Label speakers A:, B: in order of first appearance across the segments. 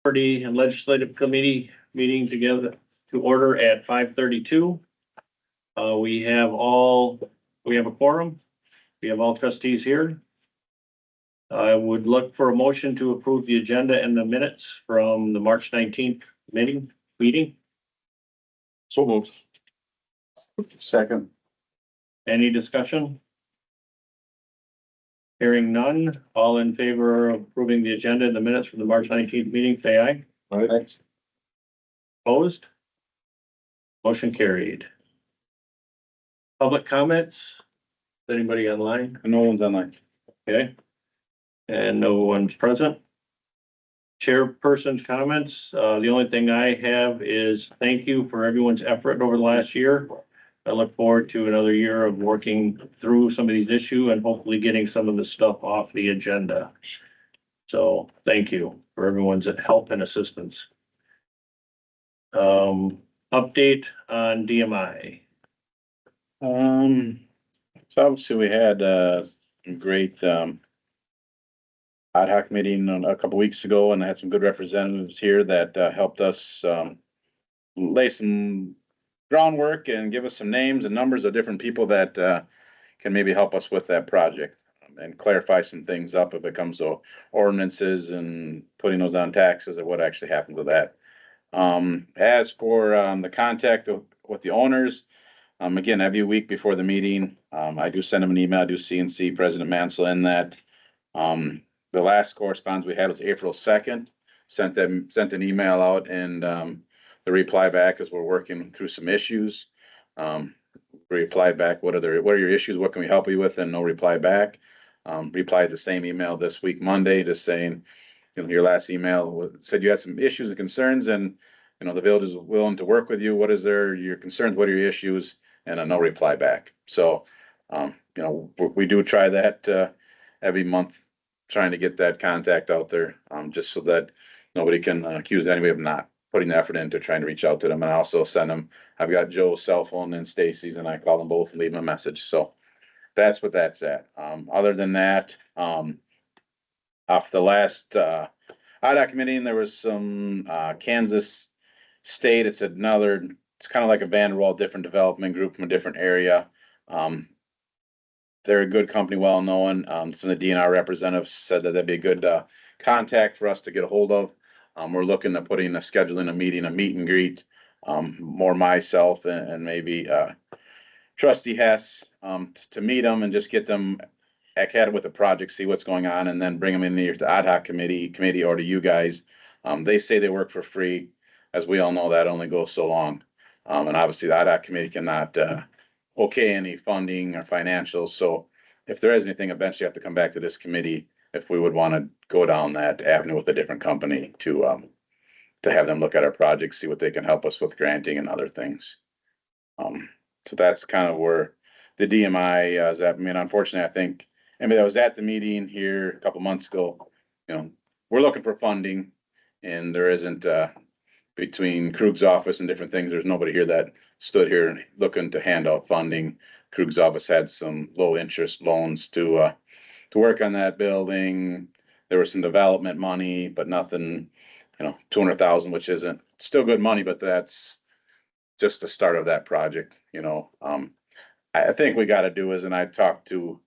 A: Property and Legislative Committee meeting together to order at 5:32. We have a quorum. We have all trustees here. I would look for a motion to approve the agenda and the minutes from the March 19th meeting.
B: So moved. Second.
A: Any discussion? Hearing none, all in favor of approving the agenda and the minutes from the March 19th meeting, say aye.
B: All right.
A: Opposed? Motion carried. Public comments? Anybody online?
B: No one's online.
A: Okay. And no one's present. Chairperson's comments. The only thing I have is thank you for everyone's effort over the last year. I look forward to another year of working through some of these issues and hopefully getting some of the stuff off the agenda. So thank you for everyone's help and assistance. Update on DMI.
B: So obviously we had some great ad hoc meeting a couple weeks ago, and I had some good representatives here that helped us lay some groundwork and give us some names and numbers of different people that can maybe help us with that project and clarify some things up if it comes to ordinances and putting those on taxes and what actually happened with that. As for the contact with the owners, again, every week before the meeting, I do send them an email. I do CNC President Mansell in that. The last correspondence we had was April 2nd. Sent an email out, and the reply back is we're working through some issues. Replied back, what are your issues? What can we help you with? And no reply back. Replied the same email this week, Monday, just saying, your last email said you had some issues and concerns, and the village is willing to work with you. What is your concerns? What are your issues? And no reply back. So, we do try that every month, trying to get that contact out there, just so that nobody can accuse anybody of not putting the effort into trying to reach out to them. And I also send them, I've got Joe's cell phone and Stacy's, and I call them both and leave them a message. So that's what that's at. Other than that, off the last IDOT committee, there was some Kansas State. It's kind of like a Vanderwall, different development group from a different area. They're a good company, well known. Some of the DNR representatives said that that'd be a good contact for us to get a hold of. We're looking at scheduling a meet and greet. More myself and maybe Trustee Hess to meet them and just get them at it with the project, see what's going on, and then bring them in here to ad hoc committee or to you guys. They say they work for free. As we all know, that only goes so long. And obviously the ad hoc committee cannot okay any funding or financials. So if there is anything, eventually you have to come back to this committee if we would want to go down that avenue with a different company to have them look at our projects, see what they can help us with granting and other things. So that's kind of where the DMI is at. I mean, unfortunately, I think anybody that was at the meeting here a couple months ago, we're looking for funding, and there isn't between Krug's office and different things. There's nobody here that stood here looking to hand out funding. Krug's office had some low interest loans to work on that building. There was some development money, but nothing, $200,000, which isn't still good money, but that's just the start of that project. I think we got to do is, and I talked to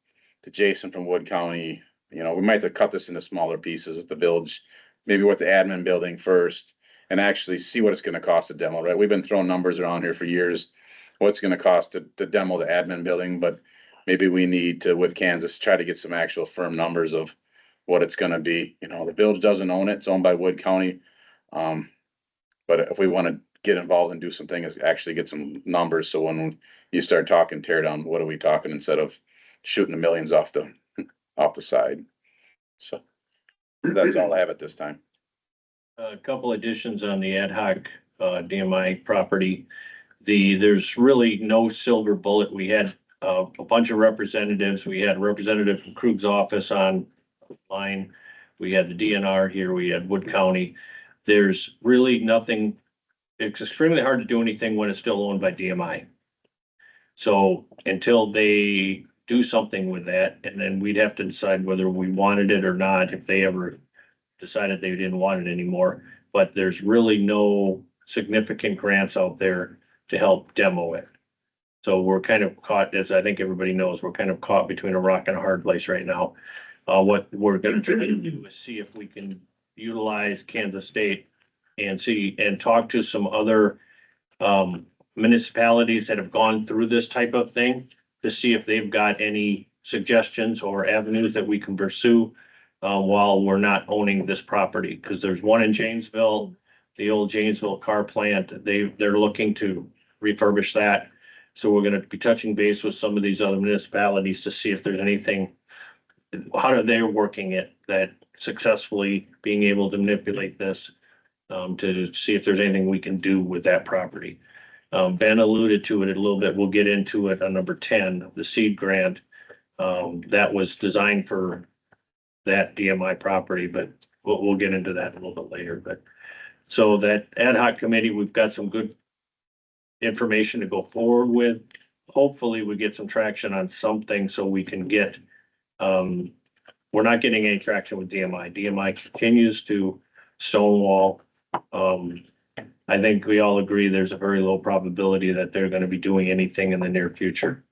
B: Jason from Wood County, we might have to cut this into smaller pieces at the village, maybe with the admin building first, and actually see what it's going to cost to demo, right? We've been throwing numbers around here for years, what's going to cost to demo the admin building, but maybe we need to, with Kansas, try to get some actual firm numbers of what it's going to be. The village doesn't own it. It's owned by Wood County. But if we want to get involved and do some things, actually get some numbers. So when you start talking tear down, what are we talking instead of shooting the millions off the side? So that's all I have at this time.
A: A couple additions on the ad hoc DMI property. There's really no silver bullet. We had a bunch of representatives. We had a representative from Krug's office online. We had the DNR here. We had Wood County. There's really nothing. It's extremely hard to do anything when it's still owned by DMI. So until they do something with that, and then we'd have to decide whether we wanted it or not, if they ever decided they didn't want it anymore. but there's really no significant grants out there to help demo it. So we're kind of caught, as I think everybody knows, we're kind of caught between a rock and a hard place right now. What we're gonna try to do is see if we can utilize Kansas State and see, and talk to some other municipalities that have gone through this type of thing to see if they've got any suggestions or avenues that we can pursue while we're not owning this property. Because there's one in Janesville, the old Janesville car plant. They're looking to refurbish that. So we're gonna be touching base with some of these other municipalities to see if there's anything, how they're working it, that successfully being able to manipulate this, to see if there's anything we can do with that property. Ben alluded to it a little bit. We'll get into it on number 10, the seed grant. That was designed for that DMI property, but we'll get into that a little bit later. But so that ad hoc committee, we've got some good information to go forward with. Hopefully we get some traction on something so we can get, we're not getting any traction with DMI. DMI continues to stonewall. I think we all agree there's a very low probability that they're gonna be doing anything in the near future.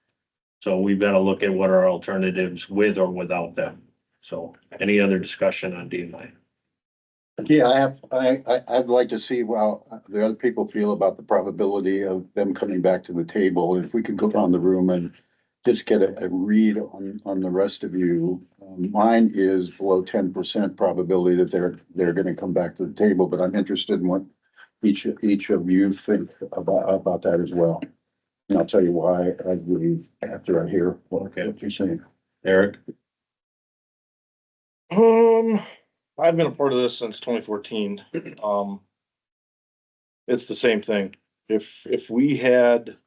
A: So we've got to look at what are alternatives with or without them. So any other discussion on DMI?
C: Yeah, I'd like to see how the other people feel about the probability of them coming back to the table. If we could go around the room and just get a read on the rest of you. Mine is below 10% probability that they're gonna come back to the table, but I'm interested in what each of you think about that as well. And I'll tell you why I agree after I hear what you're saying.
A: Eric?
D: I've been a part of this since 2014. It's the same thing. If we had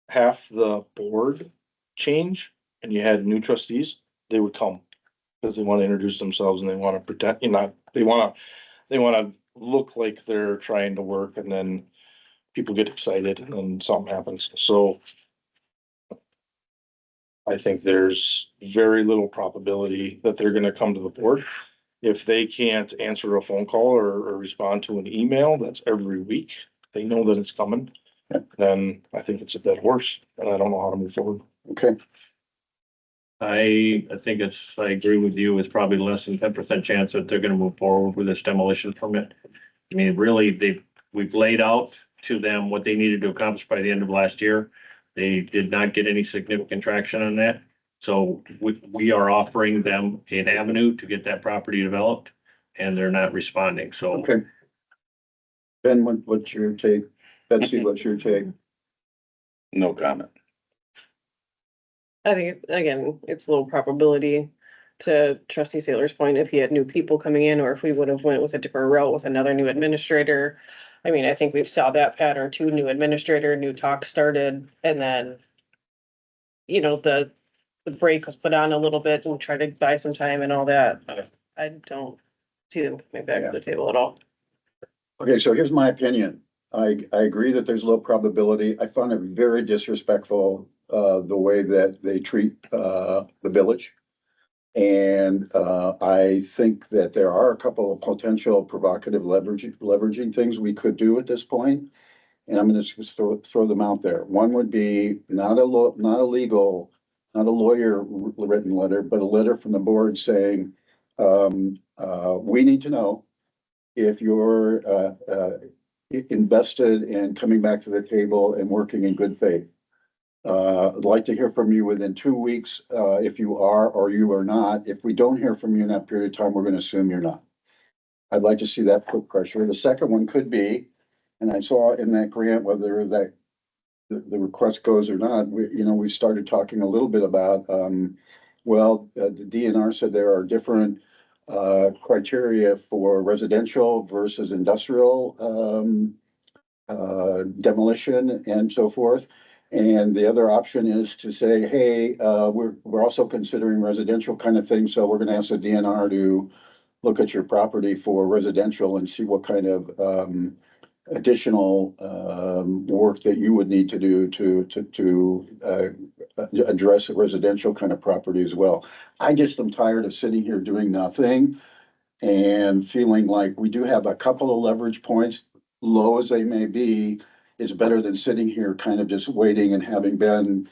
D: half the board change and you had new trustees, they would come because they want to introduce themselves and they want to pretend, they want to look like they're trying to work, and then people get excited and then something happens. So I think there's very little probability that they're gonna come to the board. If they can't answer a phone call or respond to an email that's every week, they know that it's coming, then I think it's a dead horse, and I don't know how to move forward.
C: Okay,
A: I think I agree with you. It's probably less than 10% chance that they're gonna move forward with this demolition permit. I mean, really, we've laid out to them what they needed to accomplish by the end of last year. They did not get any significant traction on that. So we are offering them an avenue to get that property developed, and they're not responding, so.
C: okay. Ben, what's your take? Betsy, what's your take?
B: No comment.
E: I think, again, it's low probability, to trustee Saylor's point, if he had new people coming in, or if we would have went with a different route with another new administrator. I mean, I think we've saw that pattern too, new administrator, new talk started, and then, the break was put on a little bit and try to buy some time and all that. I don't see them coming back to the table at all.
C: Okay, so here's my opinion. I agree that there's low probability. I found it very disrespectful, the way that they treat, the village. And, I think that there are a couple of potential provocative leveraging things we could do at this point. And I'm gonna just throw them out there. One would be not a lawyer written letter, but a letter from the board saying, we need to know if you're, invested in coming back to the table and working in good faith. I'd like to hear from you within 2 weeks, if you are or you are not. If we don't hear from you in that period of time, we're gonna assume you're not. I'd like to see that put pressure. The second one could be, and I saw in that grant, whether that the request goes or not, we started talking a little bit about, the DNR said there are different criteria for residential versus industrial demolition and so forth. And the other option is to say, hey, we're also considering residential kind of thing, so we're gonna ask the DNR to look at your property for residential and see what kind of additional work that you would need to do to address a residential kind of property as well. I just am tired of sitting here doing nothing and feeling like we do have a couple of leverage points, low as they may be, is better than sitting here kind of just waiting and having Ben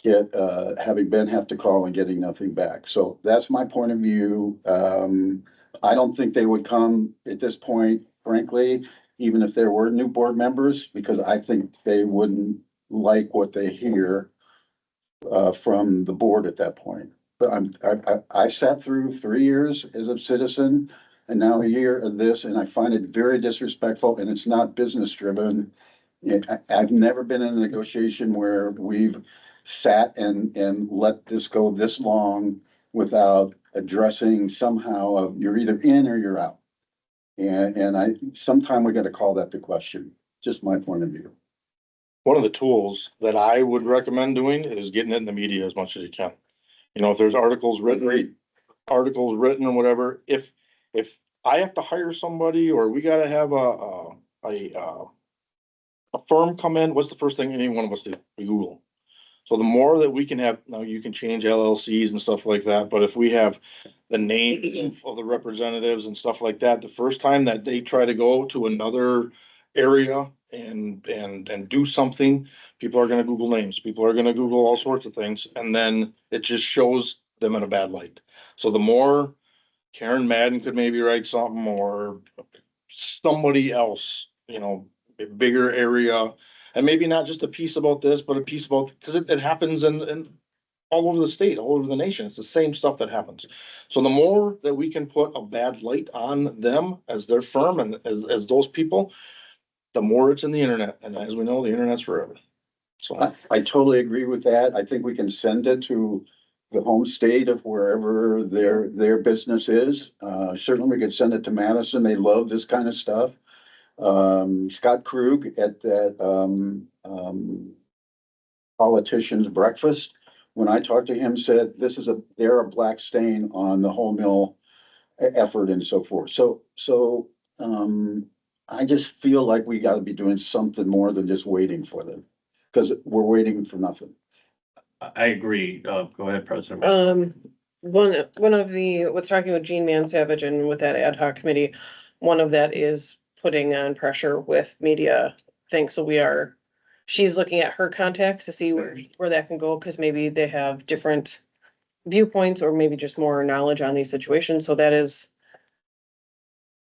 C: have to call and getting nothing back. So that's my point of view. I don't think they would come at this point, frankly, even if there were new board members, because I think they wouldn't like what they hear from the board at that point. But I sat through 3 years as a citizen and now a year of this, and I find it very disrespectful, and it's not business driven. I've never been in a negotiation where we've sat and let this go this long without addressing somehow of you're either in or you're out. And sometime we gotta call that the question, just my point of view.
D: One of the tools that I would recommend doing is getting it in the media as much as you can. You know, if there's articles written or whatever, if I have to hire somebody or we gotta have a firm come in, what's the first thing any one of us do? We Google. So the more that we can have, now you can change LLCs and stuff like that, but if we have the names of the representatives and stuff like that, the first time that they try to go to another area and do something, people are gonna Google names, people are gonna Google all sorts of things, and then it just shows them in a bad light. So the more Karen Madden could maybe write something or somebody else, you know, a bigger area. And maybe not just a piece about this, but a piece about, because it happens in all over the state, all over the nation. It's the same stuff that happens. So the more that we can put a bad light on them as their firm and as those people, the more it's in the internet. And as we know, the internet's forever. So
C: I totally agree with that. I think we can send it to the home state of wherever their business is. Certainly we could send it to Madison. They love this kind of stuff. Scott Krug at that, politician's breakfast, when I talked to him, said they're a black stain on the whole mill effort and so forth. So, I just feel like we gotta be doing something more than just waiting for them, because we're waiting for nothing.
A: I agree. Go ahead, President.
E: One of the, what's talking with Gene Mansavage and with that ad hoc committee, one of that is putting on pressure with media things. So she's looking at her contacts to see where that can go, because maybe they have different viewpoints or maybe just more knowledge on these situations. So that is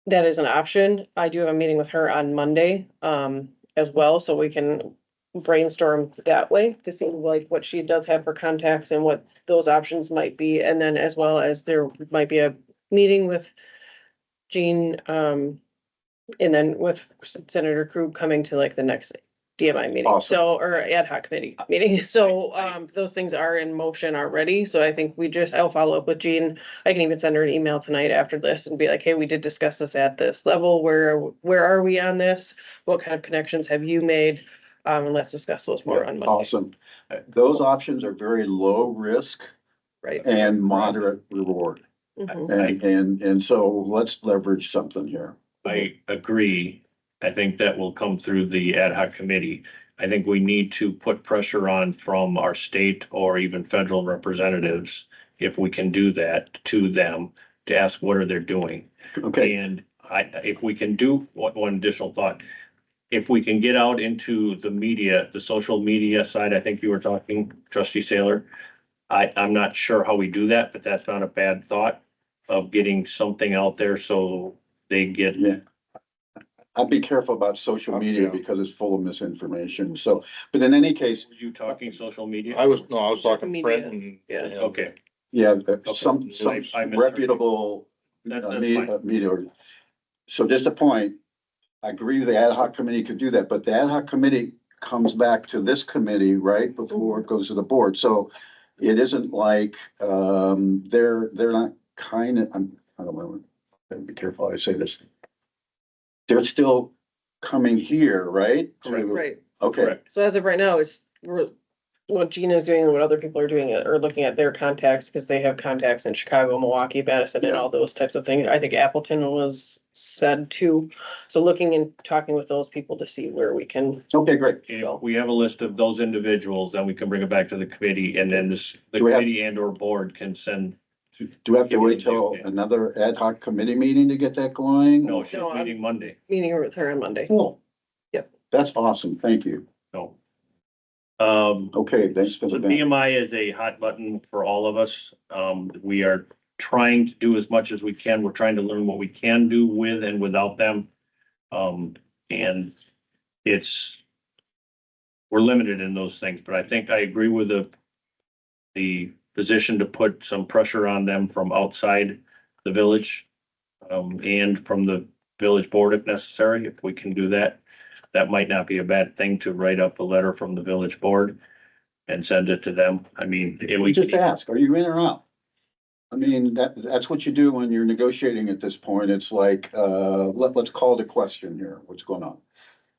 E: an option. I do have a meeting with her on Monday, as well, so we can brainstorm that way to see like what she does have for contacts and what those options might be. And then as well as there might be a meeting with Gene, and then with Senator Krug coming to like the next DMI meeting.
C: Awesome.
E: So, or ad hoc committee meeting. So, those things are in motion already. So I think I'll follow up with Gene. I can even send her an email tonight after this and be like, hey, we did discuss this at this level. Where are we on this? What kind of connections have you made? And let's discuss those more on Monday.
C: Awesome. Those options are very low risk
E: Right.
C: and moderate reward.
E: Mhm.
C: And so let's leverage something here.
A: I agree. I think that will come through the ad hoc committee. I think we need to put pressure on from our state or even federal representatives, if we can do that, to them, to ask what are they doing.
C: Okay,
A: And if we can do, one additional thought, if we can get out into the media, the social media side, I think you were talking, Trustee Saylor. I'm not sure how we do that, but that's not a bad thought of getting something out there so they get.
C: yeah. I'd be careful about social media
D: Yeah.
C: because it's full of misinformation. So, but in any case,
A: Were you talking social media?
D: I was talking
E: Media.
D: print and.
E: Yeah.
D: and-
A: Okay,
C: yeah, some
A: I misheard you.
C: reputable
A: that's
C: media,
A: fine.
C: media. So just a point, I agree the ad hoc committee could do that, but the ad hoc committee comes back to this committee right before it goes to the board. So it isn't like, they're not I don't want to be careful how I say this. They're still coming here, right?
E: Right.
C: Okay,
A: Correct.
E: So as of right now, what Gina is doing and what other people are doing are looking at their contacts, because they have contacts in Chicago, Milwaukee, Madison, and
C: Yeah.
E: all those types of things. I think Appleton was said too. So looking and talking with those people to see where we can.
C: okay, great.
A: If we have a list of those individuals, then we can bring it back to the committee, and then the
C: Do we have-
A: committee and or board can send
C: Do we have to wait till another ad hoc committee meeting to get that going?
A: No, she's
E: No, I'm-
A: meeting Monday,
E: Meeting with her on Monday.
C: Cool.
E: Yep.
C: That's awesome. Thank you.
A: so.
C: Okay, thanks for
A: So
C: the.
A: DMI is a hot button for all of us. We are trying to do as much as we can. We're trying to learn what we can do with and without them. And we're limited in those things, but I think I agree with the position to put some pressure on them from outside the village, and from the village board if necessary. If we can do that, that might not be a bad thing to write up a letter from the village board and send it to them. I mean,
C: We just ask, are you in or out? I mean, that's what you do when you're negotiating at this point. It's like, let's call the question here. What's going on?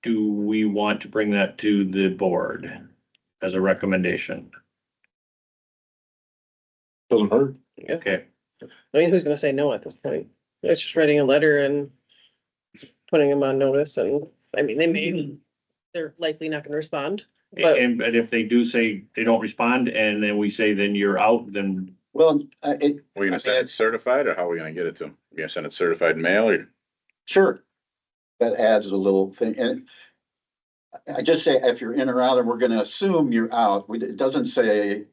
A: do we want to bring that to the board as a recommendation?
D: Doesn't hurt.
A: Okay,
E: I mean, who's gonna say no at this point? It's just writing a letter and putting them on notice and, I mean, they're likely not gonna respond. But-
A: but if they do say they don't respond and then we say, then you're out, then
C: Well,
B: We're gonna send it certified, or how are we gonna get it to them? You gonna send it certified mail, or?
C: sure. That adds a little thing, and I just say if you're in or out, and we're gonna assume you're out, it doesn't say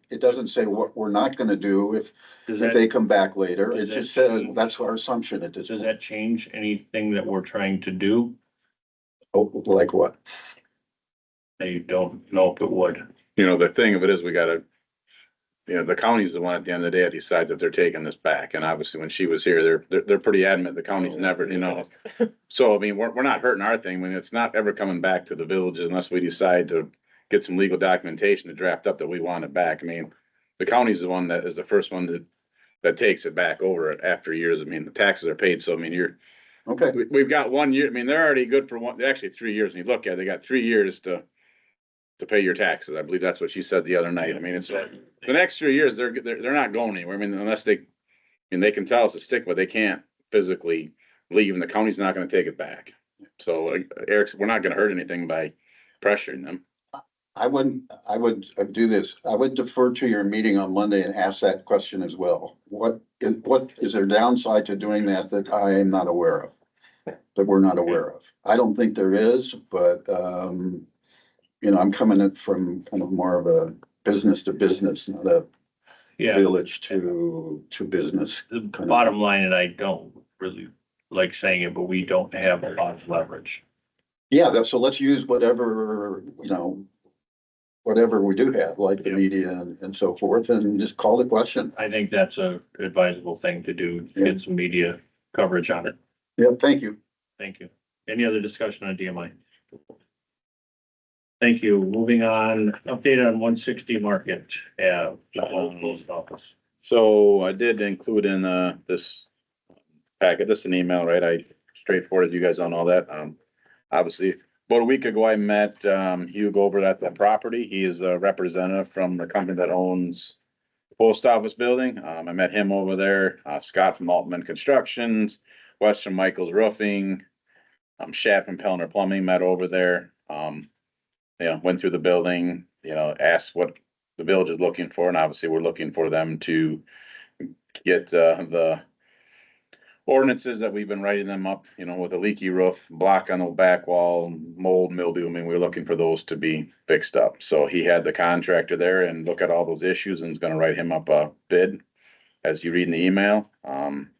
C: what we're not gonna do if
A: does
C: they
A: that,
C: come back later. It
A: does that
C: just says,
A: change-
C: that's our assumption at this
A: does
C: point.
A: that change anything that we're trying to do?
C: Oh, like what?
A: I don't know if it would.
B: You know, the thing of it is, we gotta, you know, the county's the one at the end of the day that decides if they're taking this back. And obviously, when she was here, they're pretty adamant, the county's never, you know. So, I mean, we're not hurting our thing. I mean, it's not ever coming back to the village unless we decide to get some legal documentation to draft up that we want it back. I mean, the county's the one that is the first one that takes it back over it after years. I mean, the taxes are paid, so I mean,
C: Okay,
B: we've got 1 year. I mean, they're already good for actually 3 years. When you look at it, they got 3 years to pay your taxes. I believe that's what she said the other night. I mean, it's the next 3 years, they're not going anywhere. I mean, unless they can tell us to stick, but they can't physically leave, and the county's not gonna take it back. So Eric, we're not gonna hurt anything by pressuring them.
C: I would do this. I would defer to your meeting on Monday and ask that question as well. What is there downside to doing that I am not aware of? That we're not aware of? I don't think there is, but, I'm coming in from kind of more of a business to business, not a
A: Yeah,
C: village to business.
A: the bottom line, and I don't really like saying it, but we don't have a lot of leverage.
C: Yeah, so let's use whatever we do have, like the
A: Yeah.
C: media and so forth, and just call the question.
A: I think that's a advisable thing to do, to get some media coverage on it.
C: Yeah, thank you.
A: Thank you. Any other discussion on DMI? Thank you. Moving on, update on 160 Market, post office.
B: So I did include in this packet, just an email, right? I straightforwarded you guys on all that. Obviously, about a week ago, I met Hugh Gober at the property. He is a representative from the company that owns the post office building. I met him over there. Scott from Altman Constructions, Western Michaels Roofing, Shap and Pellner Plumbing met over there. Went through the building, asked what the village is looking for, and obviously we're looking for them to get the ordinances that we've been writing them up, with a leaky roof, block on the back wall, mold, mildew. I mean, we're looking for those to be fixed up. So he had the contractor there and look at all those issues and is gonna write him up a bid, as you read in the email. And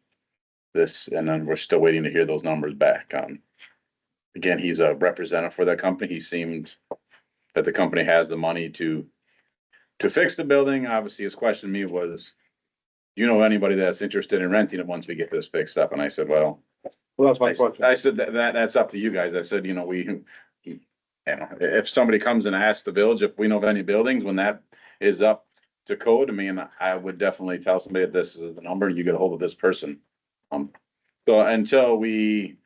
B: then we're still waiting to hear those numbers back. Again, he's a representative for that company. He seemed that the company has the money to fix the building. Obviously, his question to me was, do you know anybody that's interested in renting it once we get this fixed up? And I said, well,
D: That's my question.
B: I said that's up to you guys. I said, if somebody comes and asks the village if we know of any buildings, when that is up to code, I mean, I would definitely tell somebody if this is the number, you get a hold of this person. So until we,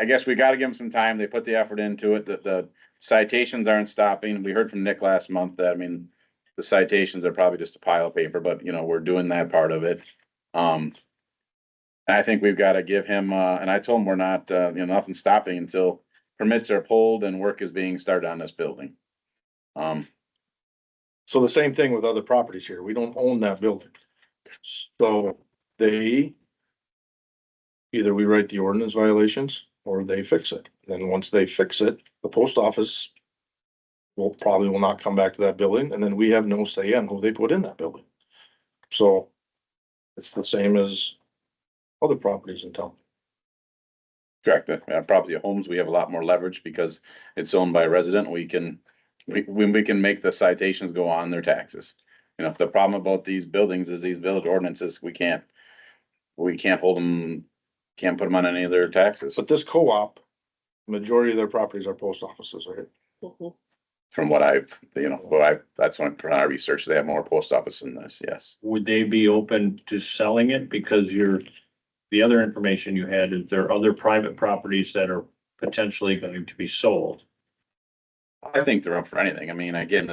B: I guess we gotta give them some time. They put the effort into it. The citations aren't stopping. We heard from Nick last month that, I mean, the citations are probably just a pile of paper, but we're doing that part of it. And I think we've got to give him, and I told him we're not, nothing's stopping until permits are pulled and work is being started on this building.
D: So the same thing with other properties here. We don't own that building. So they either we write the ordinance violations or they fix it. Then once they fix it, the post office will not come back to that building, and then we have no say on who they put in that building. So it's the same as other properties in town.
B: Correct. Property homes, we have a lot more leverage because it's owned by a resident. We can make the citations go on their taxes. You know, if the problem about these buildings is these village ordinances, we can't hold them, can't put them on any of their taxes.
D: But this co-op, majority of their properties are post offices, right?
E: Mhm.
B: From what that's when I researched, they have more post office than this, yes.
A: Would they be open to selling it? Because the other information you had is there are other private properties that are potentially going to be sold.
B: I think they're up for anything. I mean, again,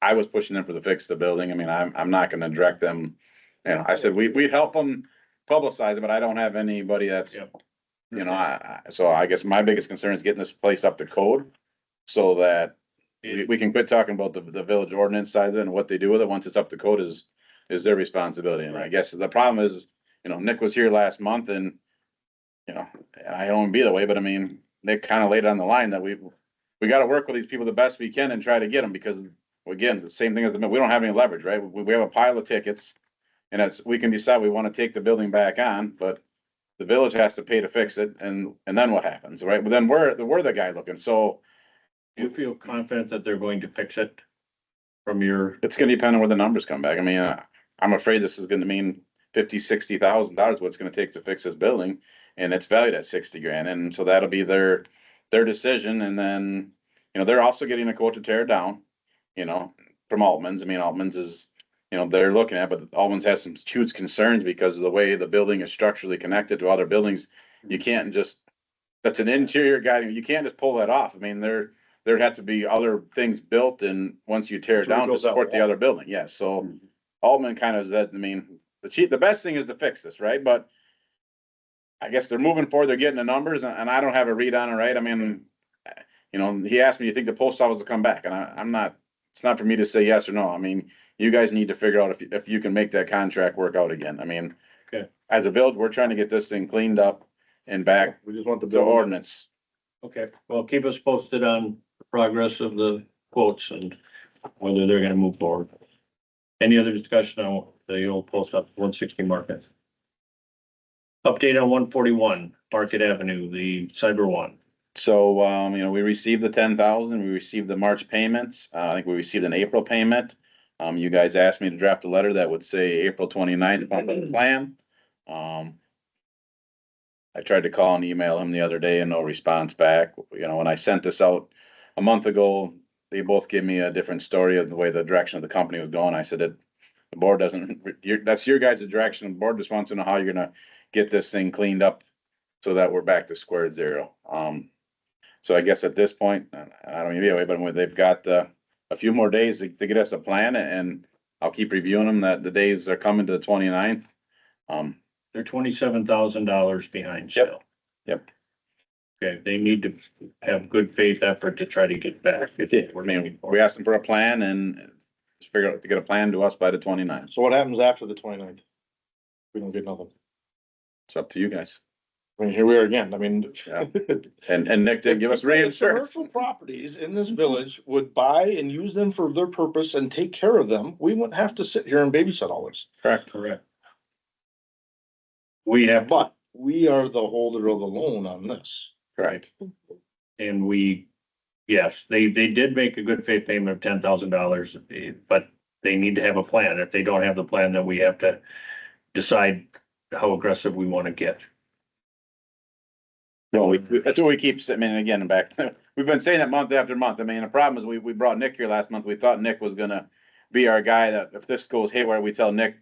B: I was pushing them for the fix the building. I mean, I'm not gonna direct them. You know, I said we'd help them publicize it, but I don't have anybody that's,
A: Yep.
B: you know, so I guess my biggest concern is getting this place up to code. So that we can quit talking about the village ordinance side of it and what they do with it. Once it's up to code is their responsibility. And I guess the problem is, you know, Nick was here last month and, you know, I don't wanna be that way, but I mean, Nick kind of laid on the line that we gotta work with these people the best we can and try to get them because, again, the same thing as we don't have any leverage, right? We have a pile of tickets. And we can decide we wanna take the building back on, but the village has to pay to fix it and then what happens, right? But then we're the guy looking, so
A: Do you feel confident that they're going to fix it from your,
B: it's gonna depend on where the numbers come back. I mean, I'm afraid this is gonna mean $50,000-$60,000, what it's gonna take to fix this building. And it's valued at 60 grand. And so that'll be their decision. And then, you know, they're also getting a quote to tear it down, you know, from Altman's. I mean, Altman's is, you know, they're looking at, but Altman's has some huge concerns because of the way the building is structurally connected to other buildings. You can't just, that's an interior guiding, you can't just pull that off. I mean, there'd have to be other things built and once you tear it
D: To
B: down to
D: rebuild that
B: support the
D: wall.
B: other building, yes, so Altman kind of said, I mean, the best thing is to fix this, right? But I guess they're moving forward, they're getting the numbers and I don't have a read on it, right? I mean, you know, he asked me, you think the post office will come back? And I'm not, it's not for me to say yes or no. I mean, you guys need to figure out if you can make that contract work out again. I mean,
A: Okay.
B: as a build, we're trying to get this thing cleaned up and back
D: We just want the
B: to
D: building.
B: ordinance.
A: okay, well, keep us posted on the progress of the quotes and whether they're gonna move forward. Any other discussion on the old post office 160 market? Update on 141 Market Avenue, the cyber one.
B: So, you know, we received the 10,000, we received the March payments, I think we received an April payment. You guys asked me to draft a letter that would say April 29th on the plan. I tried to call and email him the other day and no response back. You know, when I sent this out a month ago, they both gave me a different story of the way the direction of the company was going. I said that the board doesn't, that's your guys' direction. The board just wants to know how you're gonna get this thing cleaned up so that we're back to square zero. So I guess at this point, I don't know, but they've got, a few more days to get us a plan and I'll keep reviewing them that the days are coming to the 29th.
A: They're $27,000 behind still.
B: Yep.
A: Okay, they need to have good faith effort to try to get back.
B: I mean, we asked them for a plan and figure out to get a plan to us by the 29th.
D: So what happens after the 29th? We don't get nothing.
B: It's up to you guys.
D: I mean, here we are again. I mean.
B: Yeah. And Nick didn't give us reinsurance.
D: Commercial properties in this village would buy and use them for their purpose and take care of them. We wouldn't have to sit here and babysit all this.
B: Correct.
A: Correct. We have,
D: But we are the holder of the loan on this.
B: Right.
A: and yes, they did make a good faith payment of $10,000, but they need to have a plan. If they don't have the plan, then we have to decide how aggressive we want to get.
B: No, that's what we keep, I mean, again, we've been saying that month after month. I mean, the problem is we brought Nick here last month. We thought Nick was gonna be our guy that if this goes haywire, we tell Nick,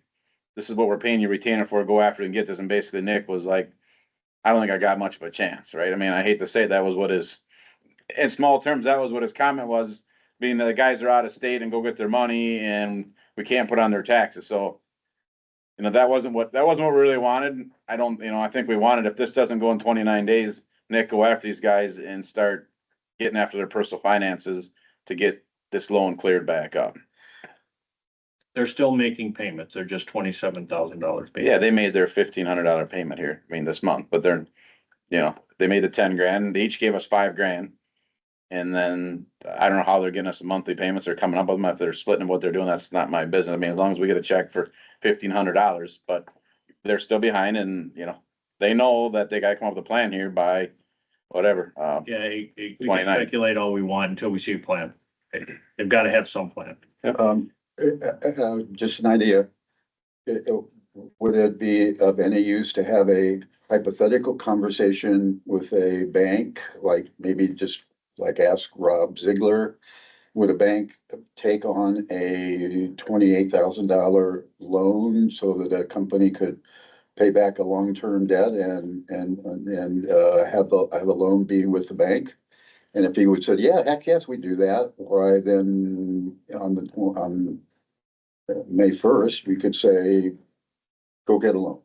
B: this is what we're paying you retainer for, go after it and get this. And basically Nick was like, I don't think I got much of a chance, right? I mean, I hate to say that was what in small terms, that was what his comment was, being that the guys are out of state and go get their money and we can't put on their taxes. So, you know, that wasn't what we really wanted. I think we wanted, if this doesn't go in 29 days, Nick, go after these guys and start getting after their personal finances to get this loan cleared back up.
A: They're still making payments. They're just $27,000.
B: Yeah, they made their $1,500 payment here, I mean, this month, but they're, you know, they made the 10 grand, they each gave us 5 grand. And then I don't know how they're getting us monthly payments, they're coming up with them, if they're splitting what they're doing, that's not my business. I mean, as long as we get a check for $1,500, but they're still behind and, you know, they know that they gotta come up with a plan here by whatever,
A: Yeah, we can
B: 29.
A: speculate all we want until we see a plan. They've got to have some plan.
C: Just an idea. Would it be of any use to have a hypothetical conversation with a bank, like maybe just like ask Rob Ziegler? Would a bank take on a $28,000 loan so that a company could pay back a long-term debt and have a loan be with the bank? And if he would say, yeah, heck yes, we do that, why then on May 1st, we could say, go get a loan.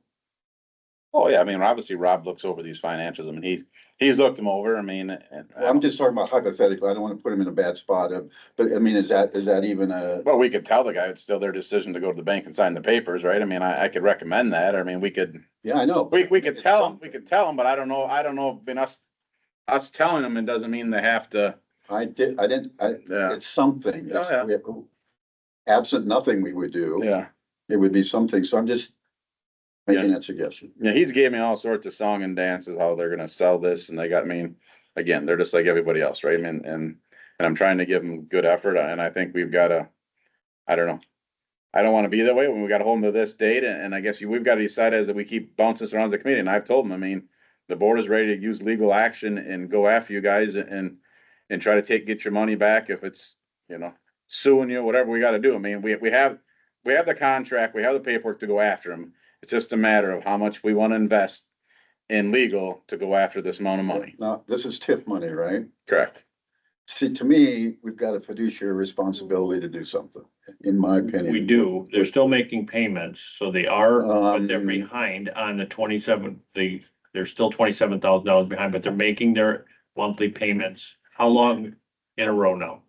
B: oh yeah, I mean, obviously Rob looks over these financials, I mean, he's looked them over, I mean.
C: Well, I'm just talking about hypothetically. I don't want to put him in a bad spot but I mean, is that even a,
B: Well, we could tell the guy it's still their decision to go to the bank and sign the papers, right? I mean, I could recommend that, I mean, we could,
C: yeah, I know.
B: we could tell them, but I don't know, I mean, us telling them, it doesn't mean they have to. Yeah.
C: It's something.
B: Oh, yeah.
C: Absent nothing we would do,
B: Yeah.
C: it would be something. So I'm just making that suggestion.
B: Yeah, he's gave me all sorts of song and dances, how they're gonna sell this, and they got me, again, they're just like everybody else, right? I mean, and I'm trying to give them good effort, and I think we've gotta, I don't know. I don't wanna be that way when we gotta hold them to this date, and I guess we've gotta decide as we keep bouncing this around the committee, and I've told them, I mean, the board is ready to use legal action and go after you guys and try to get your money back if it's, you know, suing you, whatever we gotta do. I mean, we have the contract, we have the paperwork to go after them. It's just a matter of how much we wanna invest in legal to go after this amount of money.
C: Now, this is TIF money, right?
B: Correct.
C: See, to me, we've got a fiduciary responsibility to do something, in my opinion.
A: We do. They're still making payments, so they are, but they're
C: Um,
A: behind on the 27, they're still $27,000 behind, but they're making their monthly payments. How long in a row now?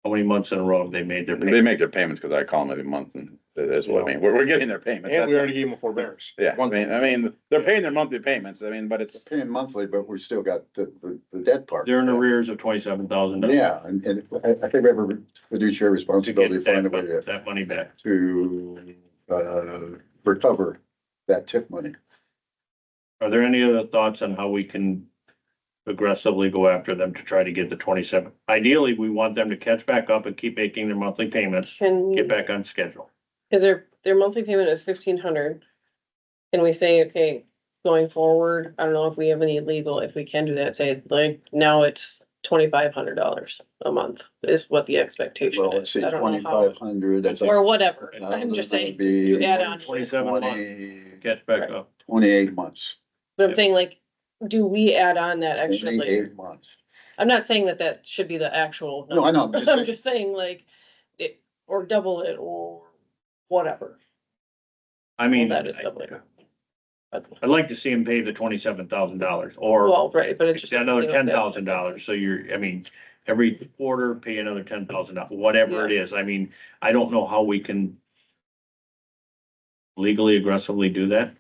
A: How many months in a row have they made their
B: They
A: payments?
B: make their payments, cause I call them every month, and that's what I mean, we're getting their payments.
D: And we already gave them a forbearance.
B: Yeah, I mean, they're paying their monthly payments, I mean, but it's,
C: Paying monthly, but we still got the debt part.
A: They're in arrears of $27,000.
C: Yeah, and I think we have a fiduciary
A: To
C: responsibility
A: get
C: to find a way
A: that money back.
C: to recover that TIF money.
A: Are there any other thoughts on how we can aggressively go after them to try to get the 27? Ideally, we want them to catch back up and keep making their monthly payments, get back on schedule.
E: Cause their monthly payment is 1,500. Can we say, okay, going forward, I don't know if we have any legal, if we can do that, say like now it's $2,500 a month is what the expectation
C: Well, let's
E: is.
C: see,
E: I don't know how,
C: 2,500, that's like.
E: or whatever.
C: now
E: I'm
C: there's
E: just
C: gonna
E: saying,
C: be
E: you add on.
A: 27 months,
C: 20
A: catch back up.
C: 28 months.
E: But I'm saying like, do we add on that extra layer?
C: 28 months.
E: I'm not saying that should be the actual.
C: No, I know, I'm just
E: I'm
C: saying.
E: just saying like, it, or double it or whatever.
A: I mean,
E: Well, that is double it.
A: I'd like to see them pay the $27,000 or
E: Well, right, but it's just.
A: another $10,000. So I mean, every quarter pay another $10,000, whatever it is. I mean, I don't know how we can legally aggressively do that.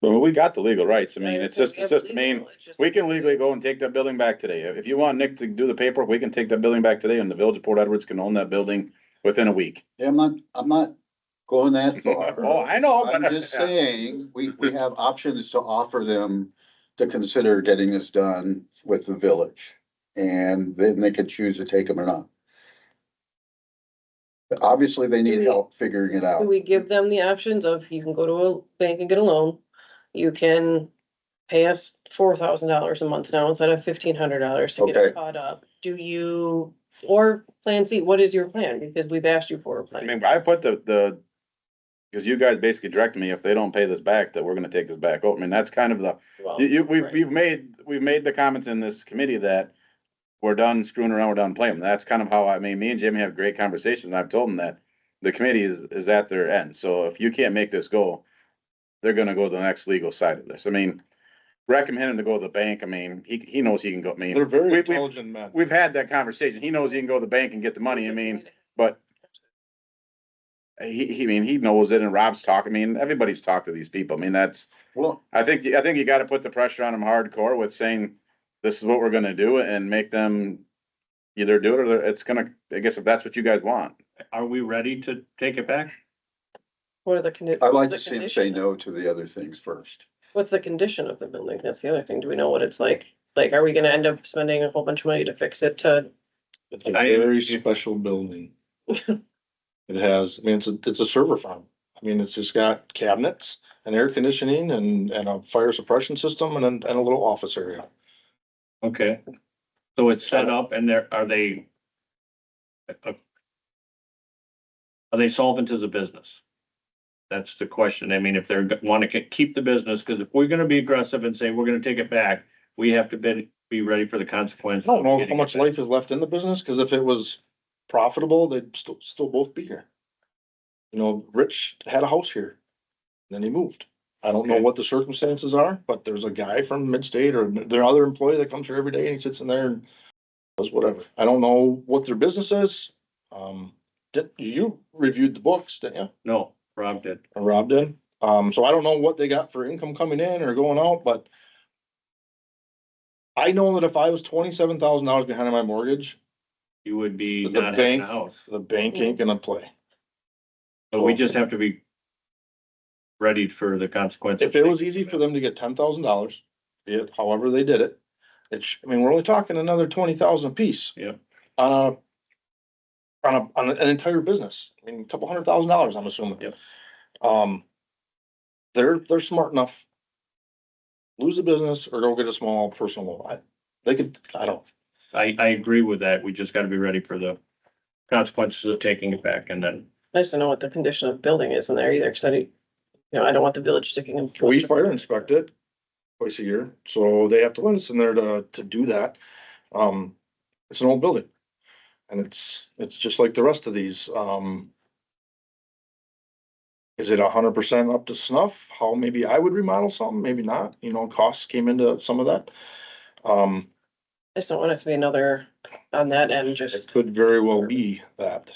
B: well, we got the legal rights, I mean, it's just, I mean, we can legally go and take that building back today. If you want Nick to do the paperwork, we can take that building back today, and the village of Port Edwards can own that building within a week.
C: Yeah, I'm not going that far.
B: Oh, I know,
C: I'm
B: but
C: just saying, we have options to offer them to consider getting this done with the village. And then they could choose to take them or not. Obviously, they need help figuring it
E: Do
C: out.
E: we give them the options of you can go to a bank and get a loan? You can pay us $4,000 a month now instead of $1,500 to get
C: Okay.
E: it caught up. Do you, or plan C, what is your plan? Because we've asked you for a
B: I
E: plan.
B: mean, I put the, cause you guys basically directed me, if they don't pay this back, that we're gonna take this back. Oh, I mean, that's kind of the,
E: Well, right.
B: we've made the comments in this committee that we're done screwing around, we're done playing. That's kind of how, I mean, me and Jimmy have great conversations, and I've told them that the committee is at their end. So if you can't make this go, they're gonna go to the next legal side of this. I mean, recommend him to go to the bank. I mean, he knows he can go, I mean,
D: They're very
B: we've
D: intelligent men.
B: had that conversation. He knows he can go to the bank and get the money. I mean, but I mean, he knows it and Rob's talking, I mean, everybody's talked to these people. I mean,
C: Well,
B: I think you gotta put the pressure on them hardcore with saying, this is what we're gonna do and make them either do it or it's gonna, I guess if that's what you guys want.
A: Are we ready to take it back?
E: What are the conditions?
C: I'd like to see him say no to the other things first.
E: What's the condition of the building? That's the other thing. Do we know what it's like? Like, are we gonna end up spending a whole bunch of money to fix it to,
D: It's a very special building. It has, I mean, it's a server farm. I mean, it's just got cabinets and air conditioning and a fire suppression system and a little office area.
A: Okay. So it's set up and are they solvent as a business? That's the question. I mean, if they're want to keep the business, because if we're gonna be aggressive and say we're gonna take it back, we have to be ready for the consequence.
D: I don't know
A: of
D: how
A: getting
D: much
A: it back.
D: life is left in the business, cause if it was profitable, they'd still both be here. You know, Rich had a house here, then he moved. I don't know
A: Okay.
D: what the circumstances are, but there's a guy from Mid-State or their other employee that comes here every day and he sits in there and does whatever. I don't know what their business is. You reviewed the books, didn't you?
A: No, Rob did.
D: Or Rob did. So I don't know what they got for income coming in or going out, but I know that if I was $27,000 behind my mortgage,
A: You would be
D: The
A: not having a
D: bank-
A: house.
D: the bank ain't gonna play.
A: But we just have to be ready for the consequences.
D: If it was easy for them to get $10,000, be it however they did it, I mean, we're only talking another 20,000 apiece.
A: Yeah.
D: On an entire business, I mean, a couple $100,000, I'm assuming.
A: Yep.
D: They're smart enough. Lose the business or go get a small personal loan. I don't.
A: I agree with that. We just gotta be ready for the consequences of taking it back and then,
E: I just don't know what the condition of the building is in there either, cause I don't want the village sticking.
D: We fire inspect it twice a year, so they have to let us in there to do that. It's an old building. And it's just like the rest of these, is it 100% up to snuff? How maybe I would remodel something, maybe not, you know, costs came into some of that.
E: I just don't want it to be another on that end,
D: It
E: just,
D: could very well be that.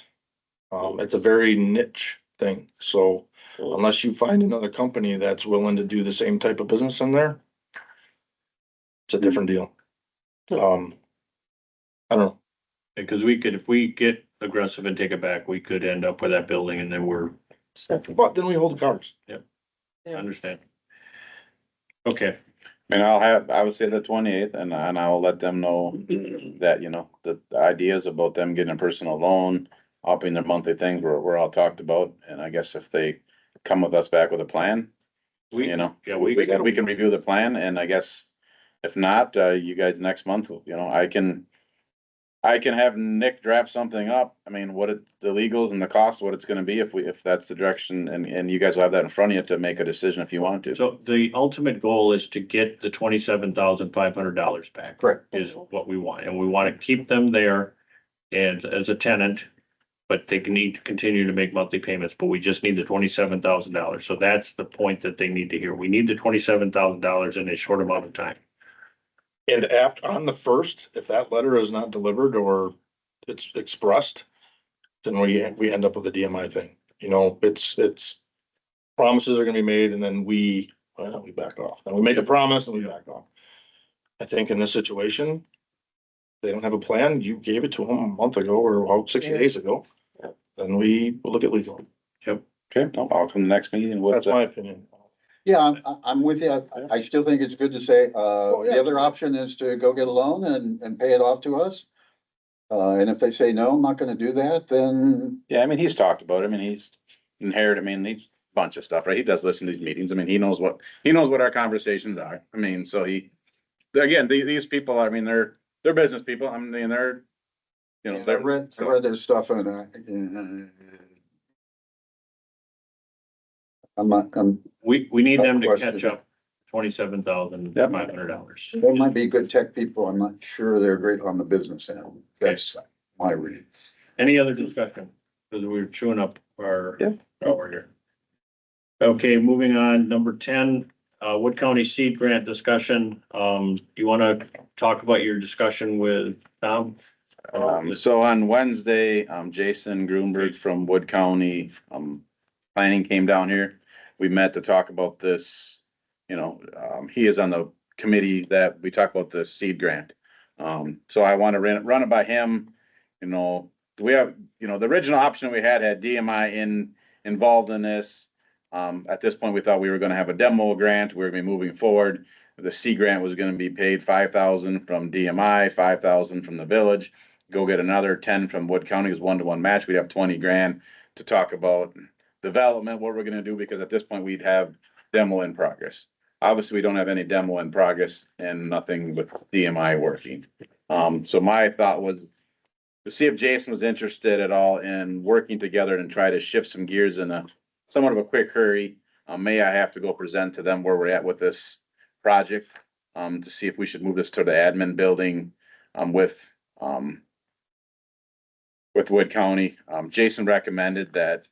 D: It's a very niche thing, so unless you find another company that's willing to do the same type of business in there, it's a different deal. I don't know.
A: because we could, if we get aggressive and take it back, we could end up with that building and then we're,
D: But then we hold the cards.
E: Yeah.
A: understand. Okay,
B: And I would say the 28th and I'll let them know that, you know, the ideas about them getting a personal loan, upping their monthly things were all talked about. And I guess if they come with us back with a plan, you know,
A: yeah,
B: we can review the plan and I guess if not, you guys next month, you know, I can have Nick draft something up. I mean, the legals and the cost, what it's gonna be if that's the direction and you guys will have that in front of you to make a decision if you want to.
A: So the ultimate goal is to get the $27,500 back.
C: Correct.
A: Is what we want, and we want to keep them there and as a tenant. But they need to continue to make monthly payments, but we just need the $27,000. So that's the point that they need to hear. We need the $27,000 in a short amount of time.
D: And on the first, if that letter is not delivered or it's expressed, then we end up with a DMI thing. You know, it's promises are gonna be made and then we back off. And we make a promise and we back off. I think in this situation, they don't have a plan. You gave it to them a month ago or 60 days ago.
E: Yep.
D: Then we will look at legal.
B: Okay, no, I'll come to the next meeting.
D: That's my opinion.
C: Yeah, I'm with you. I still think it's good to say,
D: Oh, yeah.
C: the other option is to go get a loan and pay it off to us. And if they say, no, I'm not gonna do that, then
B: Yeah, I mean, he's talked about it. I mean, he's inherited, I mean, he's a bunch of stuff, right? He does listen to these meetings. I mean, he knows what our conversations are. I mean, so these people, I mean, they're business people. I mean, they're, you know,
C: I
B: they're.
C: read their stuff and
A: We need them to
C: Question.
A: catch up $27,500.
C: they might be good tech people. I'm not sure they're great on the business end. That's my reading.
A: Any other discussion? Because we're chewing up our
B: Yeah.
A: hour here. Okay, moving on, number 10, Wood County seed grant discussion. You wanna talk about your discussion with Tom?
B: So on Wednesday, Jason Grunberg from Wood County, planning came down here. We met to talk about this, you know, he is on the committee that we talked about the seed grant. So I want to run it by him, you know, we have, you know, the original option we had DMI involved in this. At this point, we thought we were gonna have a demo grant, we were gonna be moving forward. The seed grant was gonna be paid 5,000 from DMI, 5,000 from the village. Go get another 10 from Wood County, is 1-to-1 match, we'd have 20 grand to talk about development, what we're gonna do, because at this point, we'd have demo in progress. Obviously, we don't have any demo in progress and nothing with DMI working. So my thought was to see if Jason was interested at all in working together and try to shift some gears in a somewhat of a quick hurry. May I have to go present to them where we're at with this project, to see if we should move this to the admin building, with Wood County. Jason recommended that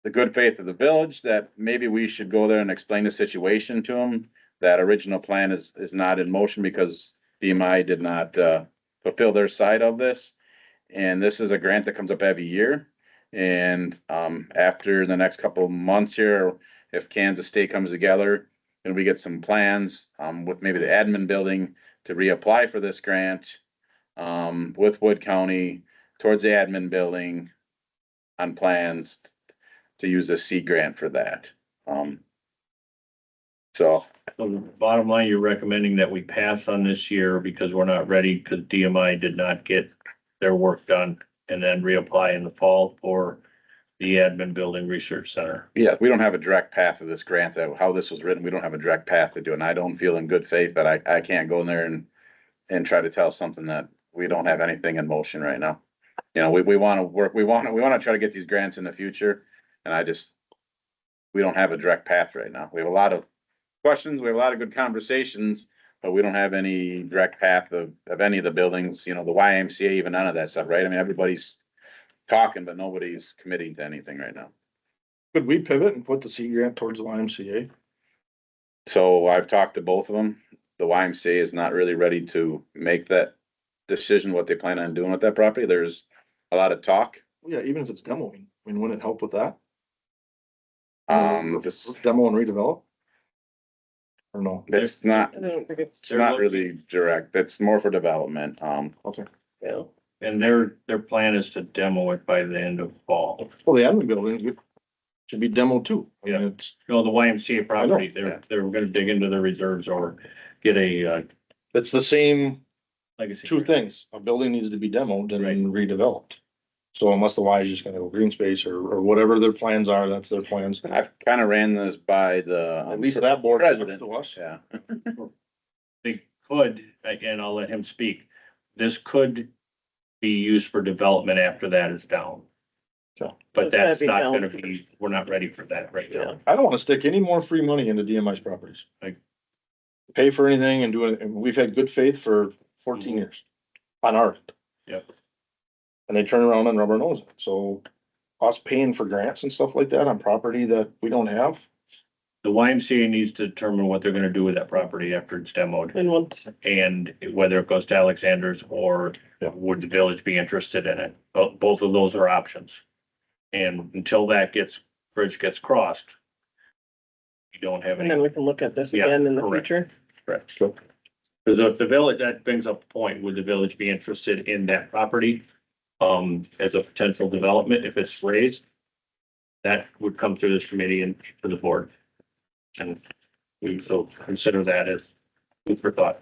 B: the good faith of the village, that maybe we should go there and explain the situation to them. That original plan is not in motion because DMI did not, fulfill their side of this. And this is a grant that comes up every year. And, after the next couple of months here, if Kansas State comes together and we get some plans, with maybe the admin building to reapply for this grant, with Wood County towards the admin building on plans to use a seed grant for that. So
A: So the bottom line, you're recommending that we pass on this year because we're not ready, because DMI did not get their work done, and then reapply in the fall for the admin building research center.
B: yeah, we don't have a direct path of this grant, that how this was written, we don't have a direct path to do it. And I don't feel in good faith that I can't go in there and try to tell something that we don't have anything in motion right now. You know, we wanna work, we wanna try to get these grants in the future, and we don't have a direct path right now. We have a lot of questions, we have a lot of good conversations, but we don't have any direct path of any of the buildings, you know, the YMCA, even none of that stuff, right? I mean, everybody's talking, but nobody's committing to anything right now.
D: Could we pivot and put the seed grant towards the YMCA?
B: So I've talked to both of them. The YMCA is not really ready to make that decision, what they plan on doing with that property. There's a lot of talk.
D: Yeah, even if it's demoing, I mean, wouldn't it help with that?
B: This,
D: Demo and redevelop? Or no?
B: it's not,
E: I don't think it's,
B: it's not really direct. It's more for development.
D: Okay.
E: yeah.
A: And their plan is to demo it by the end of fall.
D: Well, the admin building should be demo too. I mean,
A: Yeah.
D: it's,
A: No, the YMCA property,
B: yeah.
A: they're gonna dig into their reserves or get a,
D: it's the same
A: legacy.
D: two things. A building needs to be demoed and then redeveloped. So unless the Y is just gonna go green space or whatever their plans are, that's their plans.
B: I've kind of ran this by the.
D: At least that board.
B: President.
D: To us.
B: Yeah.
A: They could, again, I'll let him speak. This could be used for development after that is down.
D: Okay.
A: But
E: It's gotta
A: that's
E: be
A: not
E: down
A: gonna
E: first.
A: be, we're not ready for that right
E: Yeah.
A: now.
D: I don't wanna stick any more free money into DMI's properties.
A: Like-
D: Pay for anything and do it, and we've had good faith for 14 years on our end.
A: Yep.
D: And they turn around and rubber our nose. So us paying for grants and stuff like that on property that we don't have.
A: The YMCA needs to determine what they're gonna do with that property after it's demoed.
E: And once,
A: And whether it goes to Alexander's or
D: Yeah.
A: would the village be interested in it? Both of those are options. And until that bridge gets crossed, you don't have
E: and then
A: any.
E: we can look at this
A: Yeah,
E: again in the
A: correct.
E: future.
A: Correct. Because if the village, that brings up a point, would the village be interested in that property? As a potential development, if it's raised? That would come through this committee and to the board. And we so consider that as food for thought.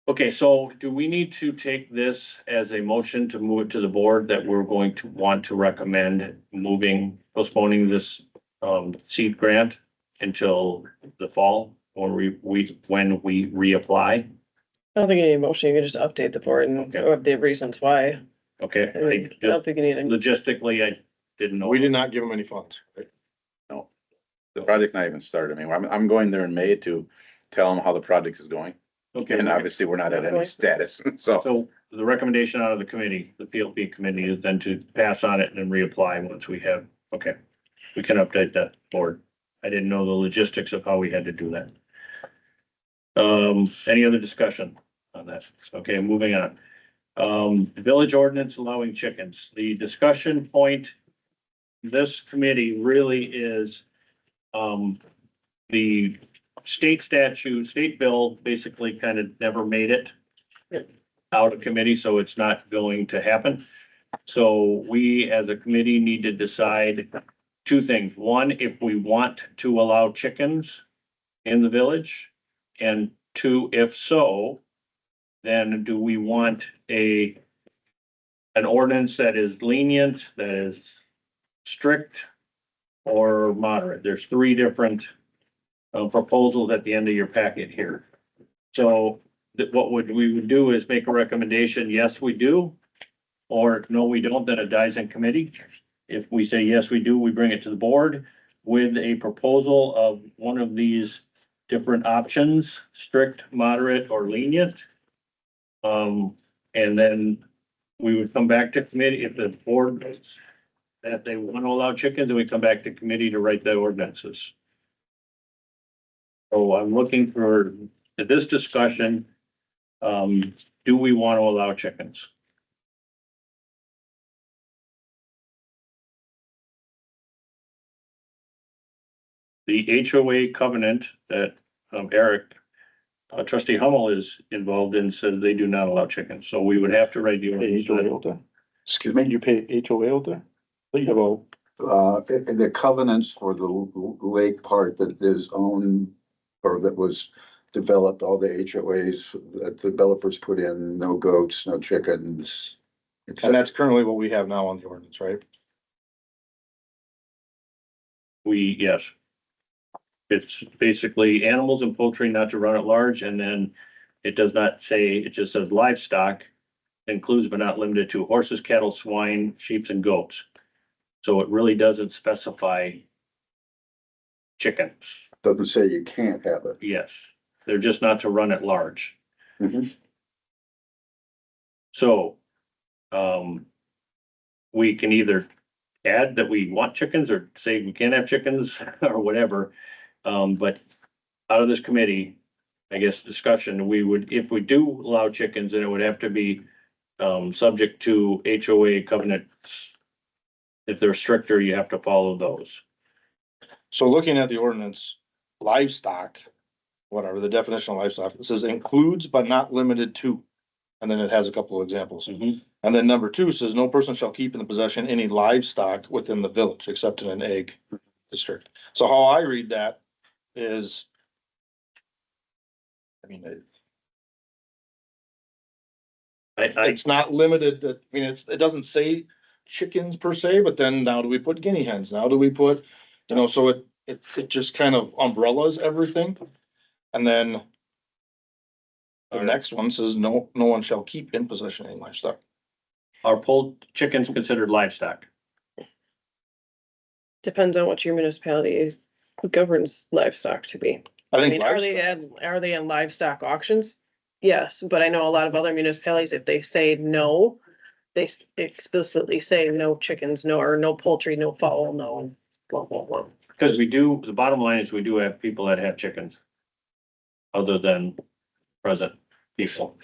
A: Okay, so do we need to take this as a motion to move it to the board that we're going to want to recommend postponing this seed grant until the fall when we reapply?
E: I don't think you need a motion, you can just update the board and
A: Okay.
E: update reasons why.
A: Okay,
E: I mean, I don't think you need a.
A: logistically, I didn't know.
D: We did not give them any funds. Right?
B: The project's not even started. I mean, I'm going there in May to tell them how the project is going.
A: Okay,
B: And obviously, we're not at any status, so.
A: so the recommendation out of the committee, the PLP committee, is then to pass on it and then reapply once we have, okay. We can update that board. I didn't know the logistics of how we had to do that. Any other discussion on that? Okay, moving on. Village ordinance allowing chickens. The discussion point, this committee really is, the state statute, state bill basically kind of never made it out of committee, so it's not going to happen. So we, as a committee, need to decide two things. One, if we want to allow chickens in the village, and two, if so, then do we want an ordinance that is lenient, that is strict, or moderate? There's three different proposals at the end of your packet here. So what we would do is make a recommendation, yes, we do, or no, we don't, then it dies in committee. If we say, yes, we do, we bring it to the board with a proposal of one of these different options, strict, moderate, or lenient. And then we would come back to committee if the board that they want to allow chickens, then we come back to committee to write the ordinances. So I'm looking for this discussion. Do we want to allow chickens? The HOA covenant that Eric, trustee Hummel is involved in says they do not allow chickens, so we would have to write the
D: Pay HOA
A: ordinance.
D: out there?
C: Excuse me,
D: You pay HOA out there? Think about,
C: in the covenants for the lake part that is owned or that was developed, all the HOAs that the developers put in, no goats, no chickens.
D: and that's currently what we have now on the ordinance, right?
A: Yes. It's basically animals and poultry not to run at large, and then it does not say, it just says livestock includes but not limited to horses, cattle, swine, sheep, and goats. So it really doesn't specify chickens.
C: Doesn't say you can't have it.
A: Yes, they're just not to run at large.
C: Mhm.
A: So, we can either add that we want chickens or say we can't have chickens or whatever. But out of this committee, I guess discussion, we would, if we do allow chickens, then it would have to be subject to HOA covenants. If they're stricter, you have to follow those.
D: So looking at the ordinance, livestock, whatever, the definition of livestock, it says includes but not limited to. And then it has a couple of examples. And then number two says no person shall keep in the possession any livestock within the village except in an egg district. So how I read that is, I mean, it's not limited that, I mean, it doesn't say chickens per se, but then now do we put guinea hens? Now do we put, so it just kind of umbrellas everything. And then the next one says no one shall keep in possession any livestock.
A: Are chickens considered livestock?
E: Depends on what your municipality governs livestock to be.
D: I
E: I
D: think
E: mean, are they in livestock auctions? Yes, but I know a lot of other municipalities, if they say no, they explicitly say no chickens, no poultry, no fowl, no blah, blah, blah.
A: Because the bottom line is we do have people that have chickens. Other than present people.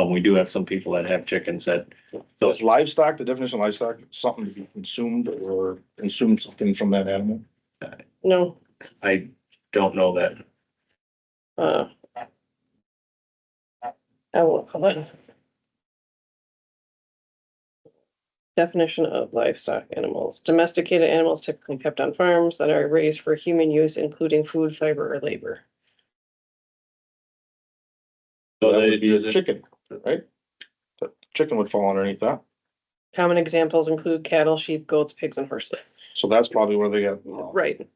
A: We do have some people that have chickens that,
D: So it's livestock, the definition of livestock, something to be consumed or consume something from that animal.
E: No,
A: I don't know that.
E: I won't call it. Definition of livestock animals. Domesticated animals typically kept on farms that are raised for human use, including food, fiber, or labor.
A: So
D: That
A: they
D: would be a chicken, right? The chicken would fall underneath that.
E: Common examples include cattle, sheep, goats, pigs, and horses.
D: So that's probably where they get.
E: Right.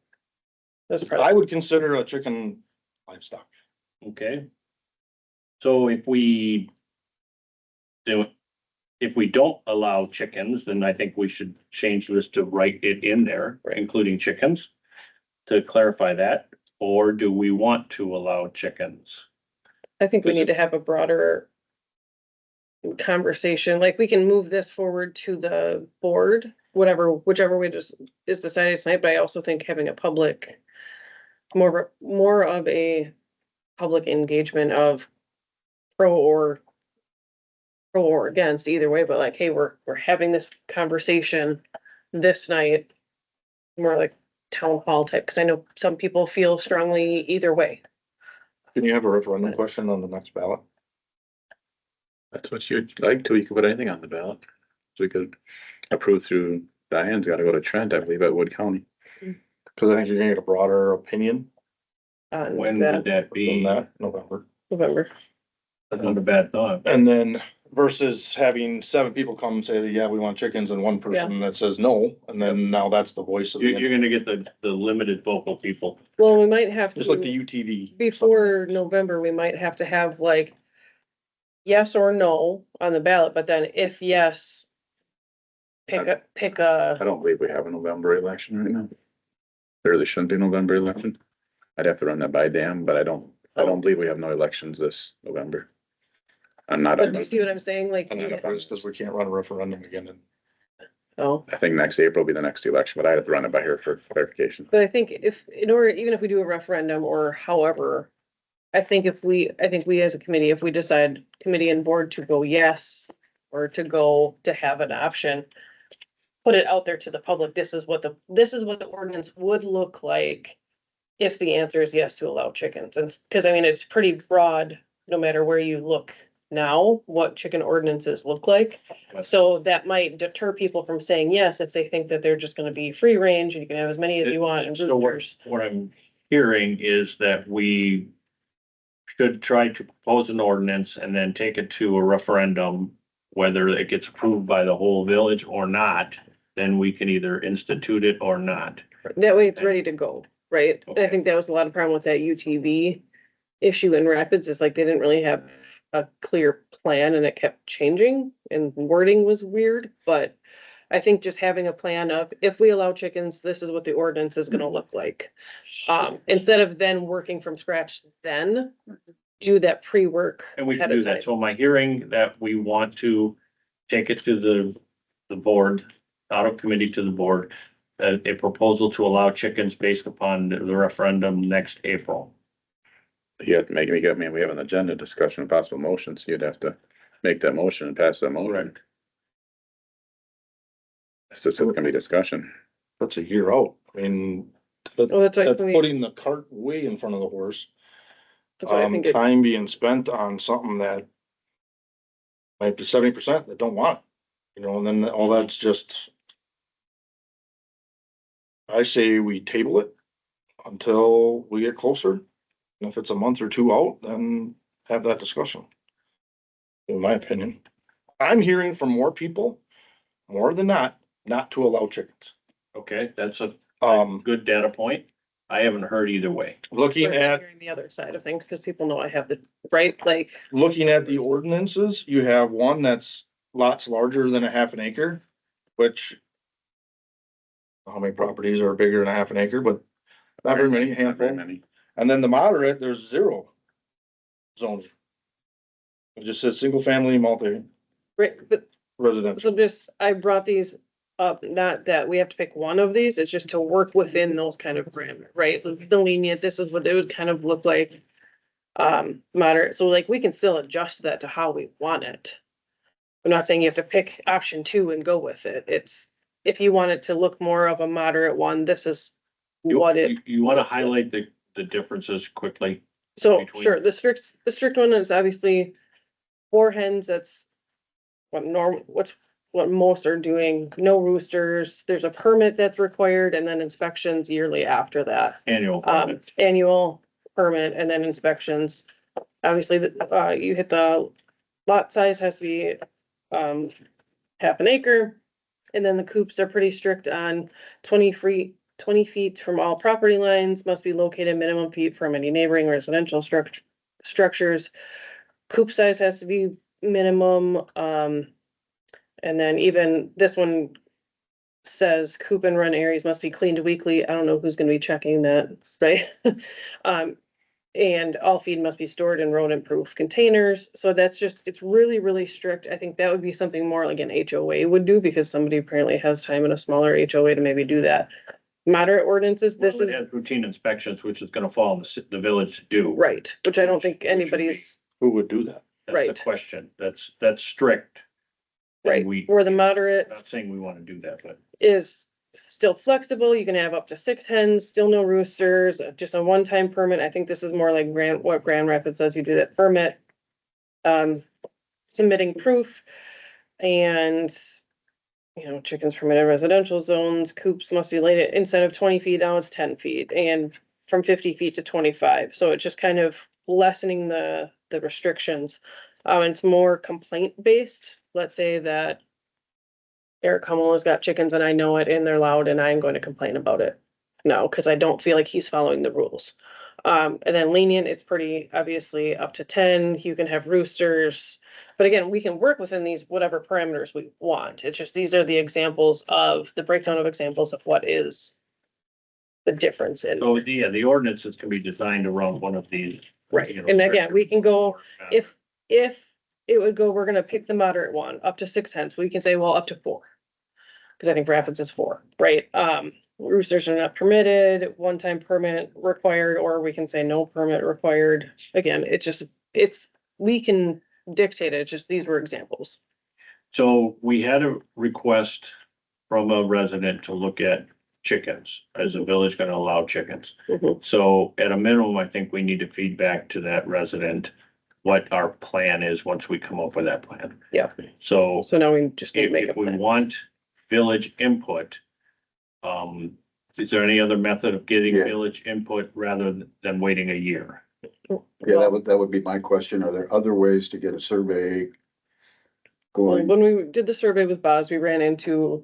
E: That's
D: I
E: probably,
D: would consider a chicken livestock.
A: Okay. So if we don't allow chickens, then I think we should change this to write it in there, including chickens, to clarify that. Or do we want to allow chickens?
E: I think we need to have a broader conversation, like we can move this forward to the board, whichever way is decided tonight, but I also think having a public, more of a public engagement of pro or pro or against either way, but like, hey, we're having this conversation this night. More like town hall type, because I know some people feel strongly either way.
D: Can you have a referendum question on the next ballot?
B: That's what you'd like to, you could put anything on the ballot. So we could approve through, Diane's gotta go to Trent, I believe, at Wood County.
D: Cause I think you're gonna get a broader opinion
E: On
A: When would that
D: from
A: be?
D: that November.
E: November.
A: That's not a bad thought.
D: And then versus having 7 people come and say, yeah, we want chickens, and one person that says no, and then now that's the voice of
A: You're
D: the,
A: gonna get the limited vocal people.
E: Well, we might have
D: just like the
E: to,
D: UTV.
E: before November, we might have to have like yes or no on the ballot, but then if yes, pick a,
B: I don't believe we have a November election right now. There really shouldn't be a November election. I'd have to run that by Dan, but I don't believe we have no elections this November. I'm not,
E: but do you see what I'm saying? Like,
B: I'm not opposed.
D: Because we can't run a referendum again.
E: oh,
B: I think next April will be the next election, but I have to run it by here for clarification.
E: but I think if, in order, even if we do a referendum or however, I think we as a committee, if we decide committee and board to go yes, or to have an option, put it out there to the public, this is what the ordinance would look like if the answer is yes to allow chickens. And, cause I mean, it's pretty broad, no matter where you look now, what chicken ordinances look like. So that might deter people from saying yes, if they think that they're just gonna be free range and you can have as many as you want and
A: So
E: roosters.
A: what I'm hearing is that we should try to propose an ordinance and then take it to a referendum. Whether it gets approved by the whole village or not, then we can either institute it or not.
E: That way it's ready to go, right? And I
A: Okay.
E: think that was a lot of problem with that UTV issue in Rapids, is like they didn't really have a clear plan and it kept changing and wording was weird, but I think just having a plan of, if we allow chickens, this is what the ordinance is gonna look like. Instead of then working from scratch, then do that pre-work
A: And we can
E: ahead of
A: do that.
E: time.
A: So my hearing that we want to take it to the board, out of committee to the board. A proposal to allow chickens based upon the referendum next April.
B: You have to make me, I mean, we have an agenda discussion, possible motions, you'd have to make that motion and pass that motion. It's just gonna be discussion.
D: That's a year out. I mean,
E: Well, that's
D: that's
E: like,
D: putting the cart way in front of the horse.
E: that's why I think it,
D: Time being spent on something that might be 70% that don't want it, and then all that's just. I say we table it until we get closer. And if it's a month or 2 out, then have that discussion. In my opinion, I'm hearing from more people, more than not to allow chickens.
A: Okay, that's a
D: Um,
A: good data point. I haven't heard either way.
D: looking
E: we're
D: at,
E: hearing the other side of things, cause people know I have the, right, like,
D: the ordinances, you have one that's lots larger than a half an acre, which. How many properties are bigger than a half an acre, but not very many,
B: Not very
D: handful.
B: many.
D: And then the moderate, there's 0 zones. It just says single family, multi
E: right, but
D: residential.
E: so just, I brought these up, not that we have to pick one of these, it's just to work within those kind of parameters, right? The lenient, this is what it would kind of look like. Moderate, so like we can still adjust that to how we want it. I'm not saying you have to pick option 2 and go with it. It's, if you want it to look more of a moderate one, this is what it.
A: You wanna highlight the differences quickly.
E: So,
A: between-
E: sure, the strict one is obviously 4 hens, that's what most are doing, no roosters, there's a permit that's required, and then inspections yearly after that.
A: Annual permit.
E: Annual permit and then inspections. Obviously, you hit the lot size has to be, half an acre. And then the coops are pretty strict on 20 feet from all property lines, must be located minimum feet from any neighboring residential structures. Coop size has to be minimum, and then even this one says coop and run areas must be cleaned weekly. I don't know who's gonna be checking that, right? And all feed must be stored in rodent-proof containers. So that's just, it's really, really strict. I think that would be something more like an HOA would do, because somebody apparently has time in a smaller HOA to maybe do that. Moderate ordinances, this
A: Well,
E: is
A: it has routine inspections, which is gonna fall on the village to do.
E: right, which I don't think anybody's,
D: Who would do that?
A: That's
E: Right.
A: the question. That's strict. And
E: Right,
A: we,
E: where the moderate
A: not saying we want to do that, but
E: is still flexible. You can have up to 6 hens, still no roosters, just a one-time permit. I think this is more like what Grand Rapids says, you do that permit. Submitting proof and, chickens permitted in residential zones, coops must be laid instead of 20 feet, now it's 10 feet and from 50 feet to 25. So it's just kind of lessening the restrictions. It's more complaint based. Let's say that Eric Hummel has got chickens and I know it and they're loud and I'm going to complain about it. No, because I don't feel like he's following the rules. And then lenient, it's pretty obviously up to 10. You can have roosters. But again, we can work within these whatever parameters we want. It's just these are the examples of the breakdown of examples of what is the difference in.
A: so yeah, the ordinances can be designed around one of these.
E: Right. And again, we can go, if it would go, we're gonna pick the moderate one, up to 6 hens, we can say, well, up to 4. Cause I think Rapids is 4, right? Roosters are not permitted, one-time permit required, or we can say no permit required. Again, we can dictate it, just these were examples.
A: So we had a request from a resident to look at chickens. Is the village gonna allow chickens?
E: Mhm.
A: So at a minimum, I think we need to feed back to that resident what our plan is once we come up with that plan.
E: Yeah.
A: So
E: So now we just need to make
A: if
E: a
A: we
E: plan.
A: want village input, is there any other method of getting
C: Yeah.
A: village input rather than waiting a year?
C: Yeah, that would be my question. Are there other ways to get a survey
E: Well,
C: going?
E: when we did the survey with Boz, we ran into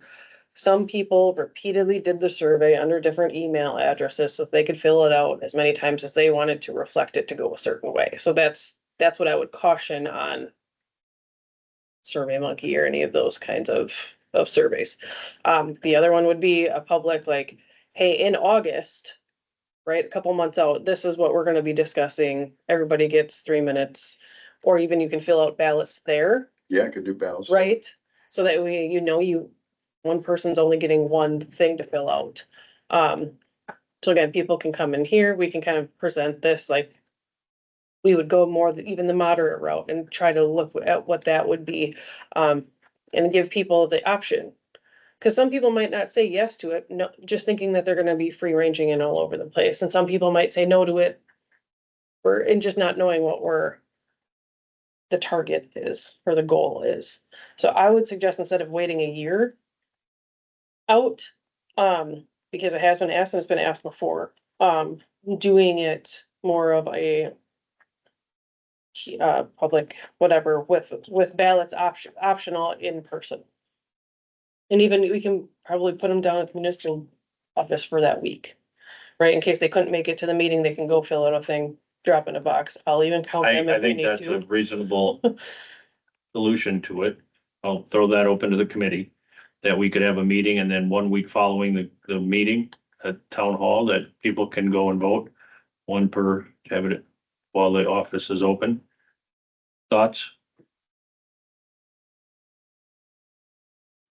E: some people repeatedly did the survey under different email addresses, so they could fill it out as many times as they wanted to reflect it to go a certain way. So that's what I would caution on Survey Monkey or any of those kinds of surveys. The other one would be a public like, hey, in August, right, a couple months out, this is what we're gonna be discussing. Everybody gets 3 minutes. Or even you can fill out ballots there,
C: Yeah, I could do ballots.
E: right? So that way, one person's only getting one thing to fill out. So again, people can come in here, we can kind of present this like. We would go more, even the moderate route and try to look at what that would be, and give people the option. Cause some people might not say yes to it, no, just thinking that they're gonna be free ranging and all over the place, and some people might say no to it. And just not knowing what the target is, or the goal is. So I would suggest instead of waiting a year out, because it has been asked and it's been asked before, doing it more of a public, whatever, with ballots optional in person. And even we can probably put them down at the municipal office for that week, right? In case they couldn't make it to the meeting, they can go fill out a thing, drop in a box. I'll even count them
A: I
E: if we
A: think
E: need
A: that's a
E: to.
A: reasonable solution to it. I'll throw that open to the committee. That we could have a meeting and then 1 week following the meeting at town hall that people can go and vote. One per, have it while the office is open. Thoughts?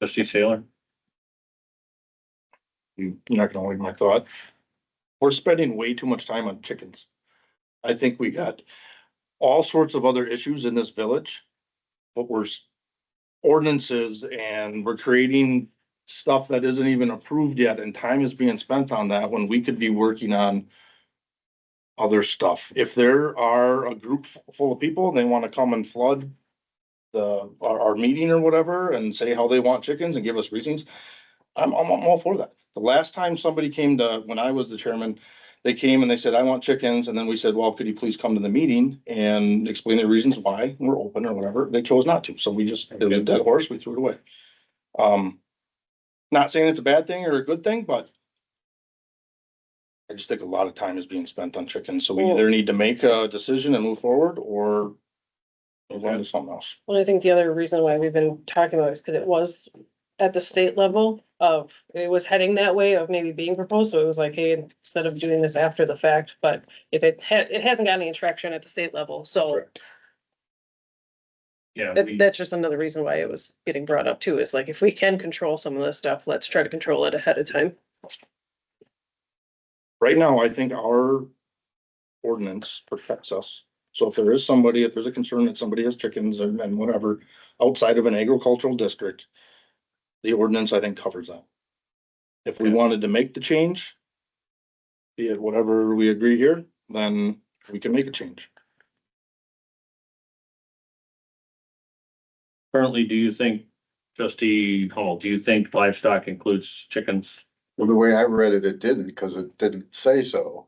A: Trustee Saylor?
D: You're not gonna like my thought. We're spending way too much time on chickens. I think we got all sorts of other issues in this village. But ordinances and we're creating stuff that isn't even approved yet and time is being spent on that when we could be working on other stuff. If there are a group full of people and they wanna come and flood our meeting or whatever and say how they want chickens and give us reasons, I'm all for that. The last time somebody came when I was the chairman, they came and they said, I want chickens. And then we said, well, could you please come to the meeting and explain the reasons why we're open or whatever? They chose not to. So it was a dead horse. We threw it away. Not saying it's a bad thing or a good thing, but I just think a lot of time is being spent on chickens. So we either need to make a decision and move forward or move on to something else.
E: Well, I think the other reason why we've been talking about it is because it was at the state level it was heading that way of maybe being proposed. So it was like, hey, instead of doing this after the fact, but if it hasn't got any traction at the state level. So
A: Yeah.
E: that's just another reason why it was getting brought up too, is like, if we can control some of this stuff, let's try to control it ahead of time.
D: Right now, I think our ordinance protects us So if there is somebody, if there's a concern that somebody has chickens and whatever, outside of an agricultural district, the ordinance, I think, covers that. If we
A: Okay.
D: wanted to make the change, be it whatever we agree here, then we can make a change.
A: Currently, do you think, trustee Hummel, do you think livestock includes chickens?
C: Well, the way I read it, it didn't, because it didn't say so.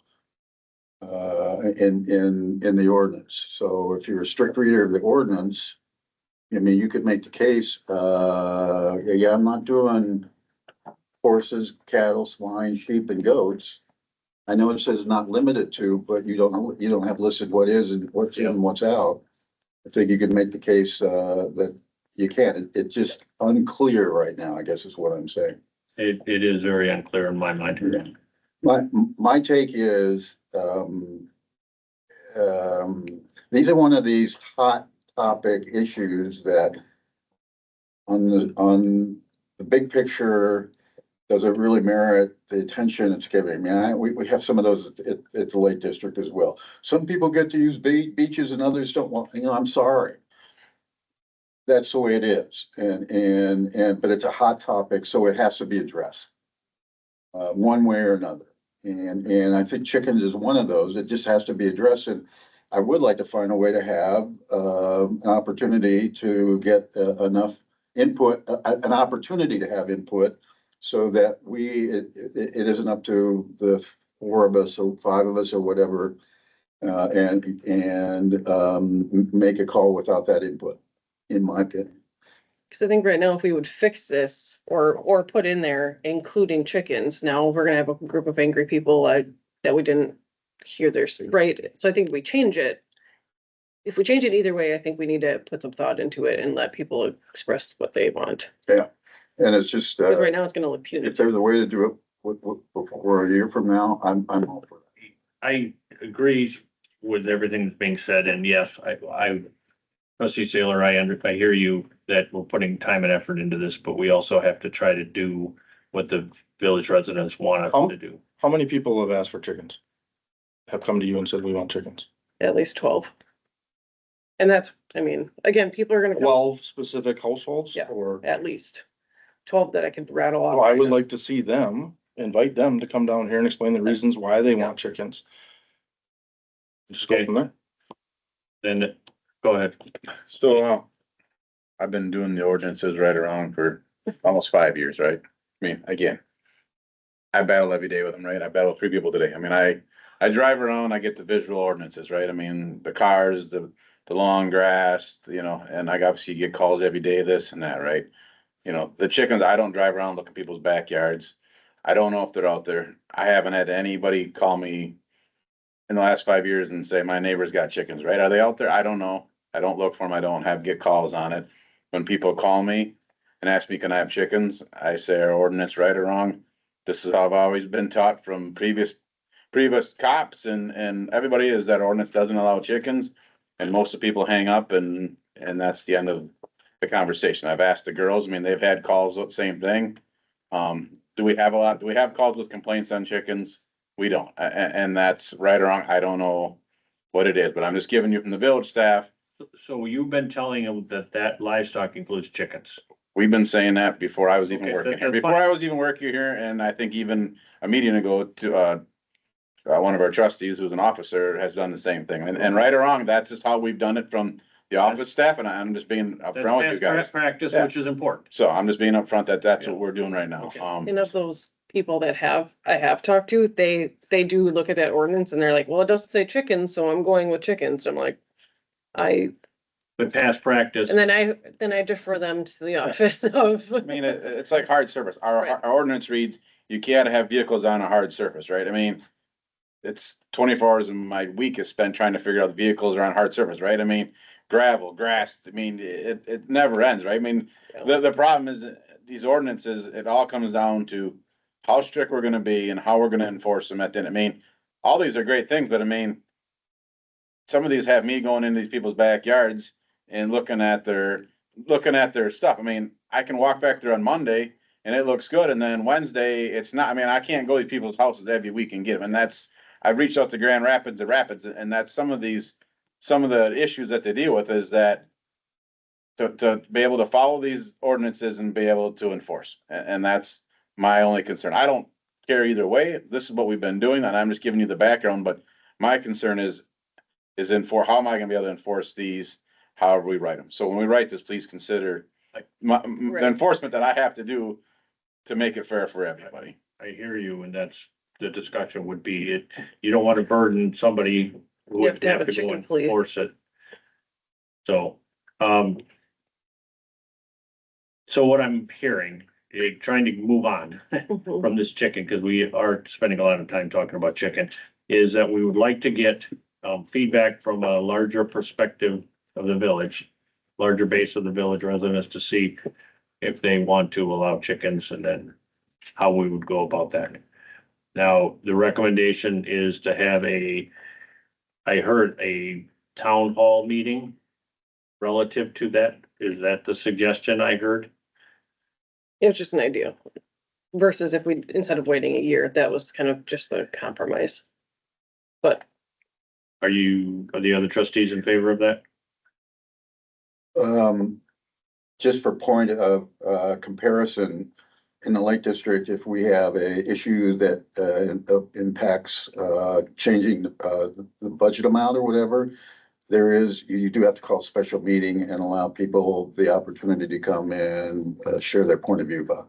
C: In the ordinance. So if you're a strict reader of the ordinance, I mean, you could make the case, yeah, I'm not doing horses, cattle, swine, sheep and goats. I know it says not limited to, but you don't have listed what is and what's in and what's out. I think you could make the case, that you can. It's just unclear right now, I guess is what I'm saying.
A: It is very unclear in my mind.
C: My take is, these are one of these hot topic issues that on the big picture, does it really merit the attention it's giving? I mean, we have some of those at the Lake District as well. Some people get to use beaches and others don't want, I'm sorry. That's the way it is. But it's a hot topic, so it has to be addressed. One way or another. And I think chickens is one of those. It just has to be addressed. And I would like to find a way to have, an opportunity to get enough input, an opportunity to have input. So that it isn't up to the 4 of us or 5 of us or whatever, make a call without that input, in my opinion.
E: Cause I think right now, if we would fix this or put in there, including chickens, now we're gonna have a group of angry people, that we didn't hear their, right? So I think we change it. If we change it either way, I think we need to put some thought into it and let people express what they want.
C: And it's just,
E: But right now, it's gonna look
C: if
E: punitive.
C: there's a way to do it for a year from now, I'm all for that.
A: I agree with everything that's being said, and yes, trustee Saylor, I hear you that we're putting time and effort into this, but we also have to try to do what the village residents want us to do.
D: How many people have asked for chickens? Have come to you and said, we want chickens?
E: At least 12. And that's, I mean, again, people are gonna come,
D: 12 specific households?
E: Yeah.
D: Or,
E: at least 12 that I could rattle off.
D: well, I would like to see them, invite them to come down here and explain the reasons why they want chickens. Just go
A: Okay.
D: from there.
A: Then, go ahead.
B: So, I've been doing the ordinances right around for almost 5 years, right? I mean, again, I battle every day with them, right? I battle 3 people today. I mean, I drive around, I get the visual ordinances, right? I mean, the cars, the long grass, and I obviously get calls every day, this and that, right? The chickens, I don't drive around looking at people's backyards. I don't know if they're out there. I haven't had anybody call me in the last 5 years and say, my neighbor's got chickens, right? Are they out there? I don't know. I don't look for them. I don't get calls on it. When people call me and ask me, can I have chickens? I say, our ordinance right or wrong? This is how I've always been taught from previous cops and everybody, is that ordinance doesn't allow chickens. And most of the people hang up and that's the end of the conversation. I've asked the girls, I mean, they've had calls with the same thing. Do we have calls with complaints on chickens? We don't. And that's right or wrong. I don't know what it is, but I'm just giving you from the village staff.
A: So you've been telling them that livestock includes chickens?
B: We've been saying that before I was even
A: Okay,
B: working here,
A: that's
B: before
A: fine.
B: I was even working here, and I think even a meeting ago to, one of our trustees who's an officer has done the same thing. And right or wrong, that's just how we've done it from the office staff, and I'm just being upfront with you
A: That's
B: guys.
A: past practice,
B: Yeah.
A: which is important.
B: So I'm just being upfront that that's
A: Yeah.
B: what we're doing right now.
A: Okay.
E: And of those people that I have talked to, they do look at that ordinance and they're like, well, it doesn't say chickens, so I'm going with chickens. I'm like,
A: But past practice,
E: and then I defer them to the office of.
B: I mean, it's like hard surface.
E: Right.
B: Our ordinance reads, you can't have vehicles on a hard surface, right? I mean, it's 24 hours of my week is spent trying to figure out the vehicles are on hard surface, right? I mean, gravel, grass, I mean, it never ends, right? I mean, the problem is these ordinances, it all comes down to how strict we're gonna be and how we're gonna enforce them at the end. I mean, all these are great things, but I mean, some of these have me going into these people's backyards and looking at their stuff. I mean, I can walk back there on Monday and it looks good, and then Wednesday, it's not. I mean, I can't go to people's houses every week and get them, and I've reached out to Grand Rapids, and that's some of these some of the issues that they deal with is that to be able to follow these ordinances and be able to enforce, and that's my only concern. I don't care either way. This is what we've been doing, and I'm just giving you the background, but my concern is how am I gonna be able to enforce these however we write them? So when we write this, please consider the
E: Right.
B: enforcement that I have to do to make it fair for everybody.
A: I hear you, and that's, the discussion would be, you don't wanna burden somebody who
E: You have
A: would
E: to have
A: have
E: a
A: to go
E: chicken fleet.
A: enforce it. So, so what I'm hearing, trying to move on from this chicken, because we are spending a lot of time talking about chicken, is that we would like to get feedback from a larger perspective of the village, larger base of the village residents, to see if they want to allow chickens, and then how we would go about that. Now, the recommendation is to have I heard a town hall meeting relative to that. Is that the suggestion I heard?
E: It was just an idea. Versus if we, instead of waiting a year, that was kind of just the compromise. But
A: Are the other trustees in favor of that?
C: Just for point of, comparison, in the Lake District, if we have a issue that, impacts, changing, the budget amount or whatever, you do have to call a special meeting and allow people the opportunity to come and, share their point of view about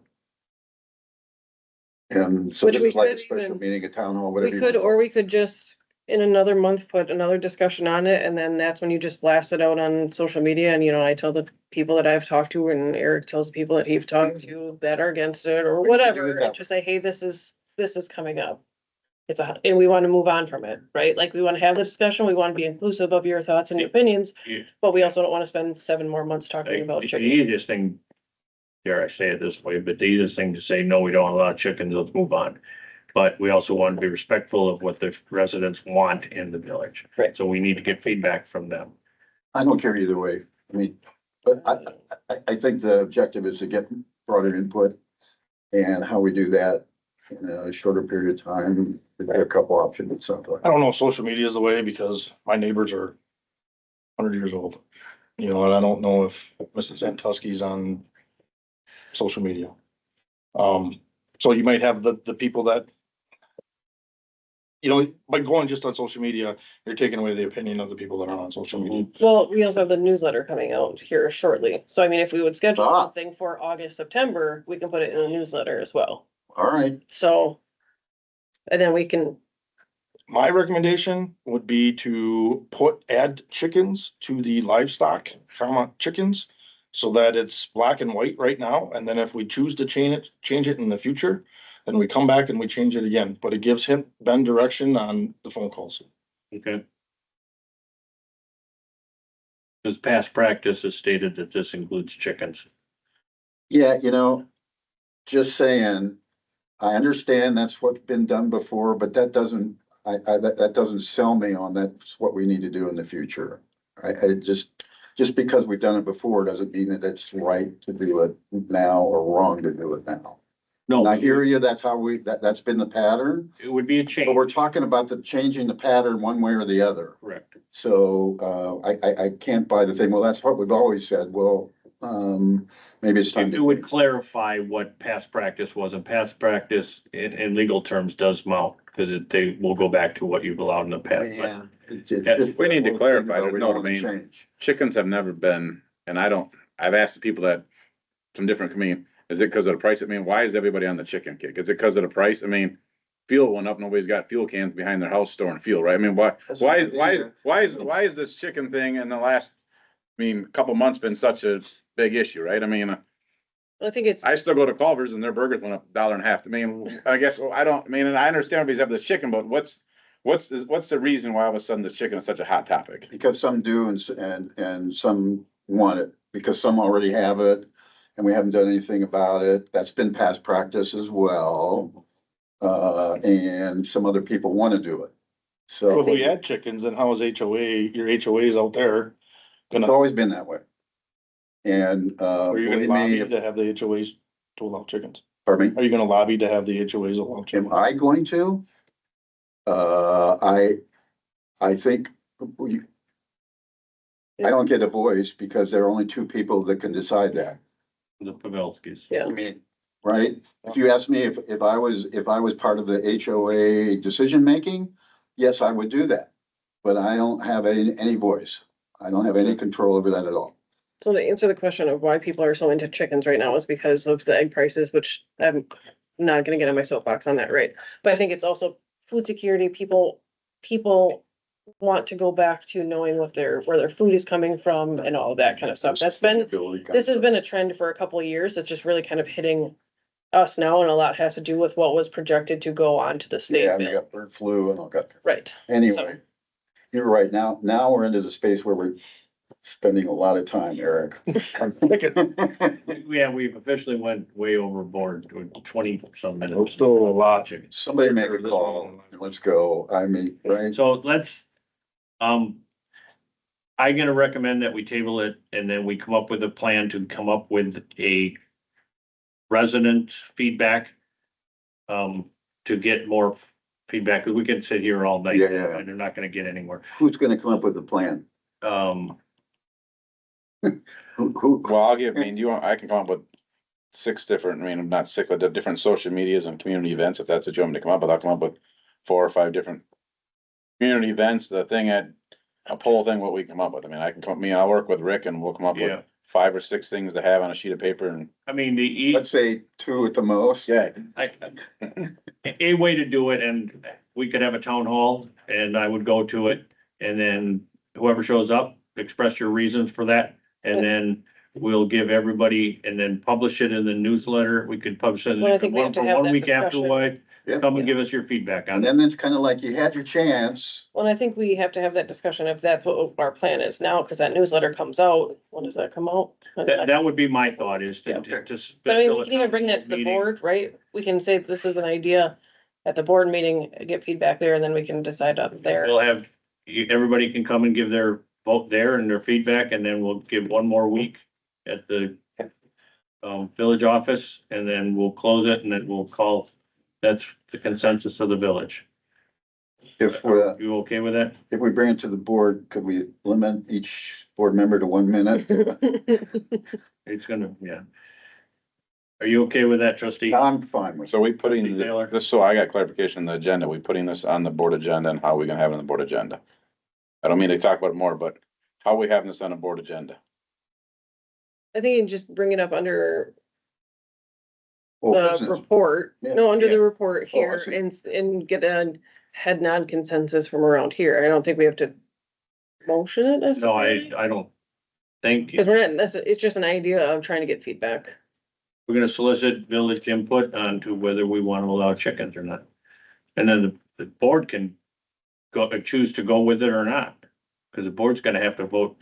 C: it. And so
E: Which
C: this
E: we
C: is like a
E: could
C: special
E: even-
C: meeting, a town hall,
E: we
C: whatever. you
E: could,
C: want.
E: or we could just, in another month, put another discussion on it, and then that's when you just blast it out on social media, and I tell the people that I've talked to, and Eric tells the people that he's talked to that are against it, or
C: We can do it
E: whatever,
C: that
E: and just say, hey, this is coming up. And we wanna move on from it, right? Like, we wanna have the discussion, we wanna be inclusive of your thoughts and opinions,
A: Yeah.
E: but we also don't wanna spend 7 more months talking about
A: The
E: chicken.
A: easiest thing, dare I say it this way, but the easiest thing to say, no, we don't allow chickens, let's move on. But we also want to be respectful of what the residents want in the village.
E: Right.
A: So we need to get feedback from them.
C: I don't care either way. I mean, but I think the objective is to get broader input, and how we do that in a shorter period of time. There are a couple options, it sounds like.
D: I don't know if social media is the way, because my neighbors are 100 years old. And I don't know if Mrs. Santuski's on social media. So you might have the people that, by going just on social media, you're taking away the opinion of the people that aren't on social media.
E: Well, we also have the newsletter coming out here shortly, so I mean, if we would schedule
C: Ah.
E: something for August, September, we can put it in a newsletter as well,
C: All right,
E: so. And then we can,
D: My recommendation would be to add chickens to the livestock, chickens. So that it's black and white right now, and then if we choose to change it in the future, then we come back and we change it again, but it gives Ben direction on the phone calls.
A: Okay. Because past practice has stated that this includes chickens.
C: yeah, just saying, I understand that's what's been done before, but that doesn't, that doesn't sell me on that's what we need to do in the future. I just because we've done it before doesn't mean that it's right to do it now or wrong to do it now.
A: No,
C: And I hear you, that's how that's been the pattern,
A: it would be a
C: but we're
A: change.
C: talking about changing the pattern one way or the other.
A: Correct.
C: So, I can't buy the thing, well, that's what we've always said, well, maybe it's time
A: It
C: to.
A: would clarify what past practice was, and past practice in legal terms does mount, because they will go back to what you've allowed in the past. But
B: We need to clarify,
C: We
B: no,
C: don't
B: I
C: want to
B: mean-
C: change.
B: Chickens have never been, and I've asked the people that, from different communities, is it because of the price? I mean, why is everybody on the chicken kick? Is it because of the price? I mean, fuel went up, nobody's got fuel cans behind their house storing fuel, right? I mean,
C: That's
B: why
C: not
B: is this chicken thing in the last, couple months been such a big issue, right? I mean,
E: I think it's,
B: I still go to Culver's and their burgers went up $1.50. I mean, I guess, and I understand everybody's having the chicken, but what's the reason why all of a sudden this chicken is such a hot topic?
C: Because some do and some want it, because some already have it, and we haven't done anything about it. That's been past practice as well. And some other people want to do it.
D: So if
C: So
D: we add chickens, then how is your HOAs out there
C: it's
D: gonna,
C: always been that way. And,
D: are you gonna
C: believe
D: lobby
C: me,
D: to have the HOAs to allow chickens?
C: pardon me,
D: Are you gonna lobby to have the HOAs allow
C: am
D: chickens?
C: I going to? I think I don't get a voice because there are only two people that can decide that.
A: The Pavelskis.
E: Yeah.
C: I mean, right? If you ask me if I was part of the HOA decision making, yes, I would do that. But I don't have any voice. I don't have any control over that at all.
E: So to answer the question of why people are so into chickens right now is because of the egg prices, which I'm not gonna get on my soapbox on that, right? But I think it's also food security. People want to go back to knowing where their food is coming from and all of that kind of stuff. This has been a trend for a couple of years. It's just really kind of hitting us now, and a lot has to do with what was projected to go on to the state
C: Yeah, we
E: bill.
C: got bird flu and all that.
E: Right.
C: Anyway, you're right. Now we're into the space where we're spending a lot of time, Eric.
A: Yeah, we've officially went way overboard with 20 some minutes.
D: There's still a lot.
C: Somebody make a call. Let's go. I mean, right?
A: So let's, I'm gonna recommend that we table it and then we come up with a plan to come up with a resident feedback. To get more feedback, 'cause we can sit here all night
C: Yeah.
A: and they're not gonna get anywhere.
C: Who's gonna come up with the plan? Who?
B: Well, I'll give, I mean, I can come up with 6 different, I mean, not 6, but the different social medias and community events, if that's what you want me to come up with, I'll come up with 4 or 5 different community events, the thing a poll thing, what we come up with. I mean, I'll work with Rick and we'll come up
A: Yeah.
B: with 5 or 6 things to have on a sheet of paper and.
A: I mean, the
C: Let's say 2 at the most.
B: Yeah.
A: a way to do it, and we could have a town hall and I would go to it. And then whoever shows up, express your reasons for that. And then we'll give everybody and then publish it in the newsletter. We could publish it
E: Well, I think we have to
A: for
E: have
A: one
E: that
A: week
E: discussion.
A: afterward.
C: Yeah.
A: Come and give us your feedback on
C: And
A: it.
C: then it's kind of like you had your chance.
E: Well, I think we have to have that discussion if that's what our plan is now, because that newsletter comes out. When does that come out?
A: That would be my thought is to,
C: Yeah.
A: to.
E: But I mean, we can even bring that to the
A: meeting.
E: board, right? We can say this is an idea at the board meeting, get feedback there, and then we can decide on there.
A: We'll have, everybody can come and give their vote there and their feedback, and then we'll give one more week at the village office, and then we'll close it, and then we'll call, that's the consensus of the village.
C: If
A: You okay with that?
C: we bring it to the board, could we limit each board member to 1 minute?
A: It's gonna, yeah. Are you okay with that, trustee?
C: I'm fine with it.
B: So we putting
A: Trustee Taylor?
B: this, so I got clarification on the agenda, we putting this on the board agenda and how we gonna have it on the board agenda? I don't mean to talk about it more, but how are we having this on a board agenda?
E: I think you can just bring it up under
C: Oh,
E: the
C: business.
E: report,
C: Yeah.
E: no, under
A: Yeah.
E: the report
C: Oh, I
E: here
C: see.
E: and get a head nod consensus from around here. I don't think we have to motion it
A: No,
E: necessarily.
A: I don't think,
E: Cause we're not, it's just an idea of trying to get feedback.
A: we're gonna solicit village input on to whether we want to allow chickens or not. And then the board can go, choose to go with it or not, because the board's gonna have to vote.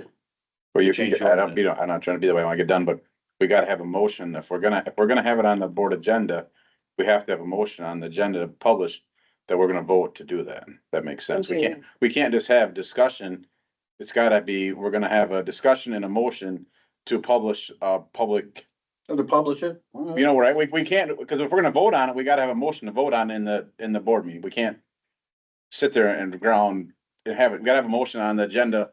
B: Well, you
A: Change
B: can, I'm not trying to be the way I wanna get done, but we gotta have a motion, if we're gonna have it on the board agenda, we have to have a motion on the agenda to publish that we're gonna vote to do that. That makes sense. We can't just have discussion. It's gotta be, we're gonna have a discussion and a motion to publish, public,
C: To publish it?
B: you know, right? We can't, because if we're gonna vote on it, we gotta have a motion to vote on in the board meeting. We can't sit there and ground and have it, we gotta have a motion on the agenda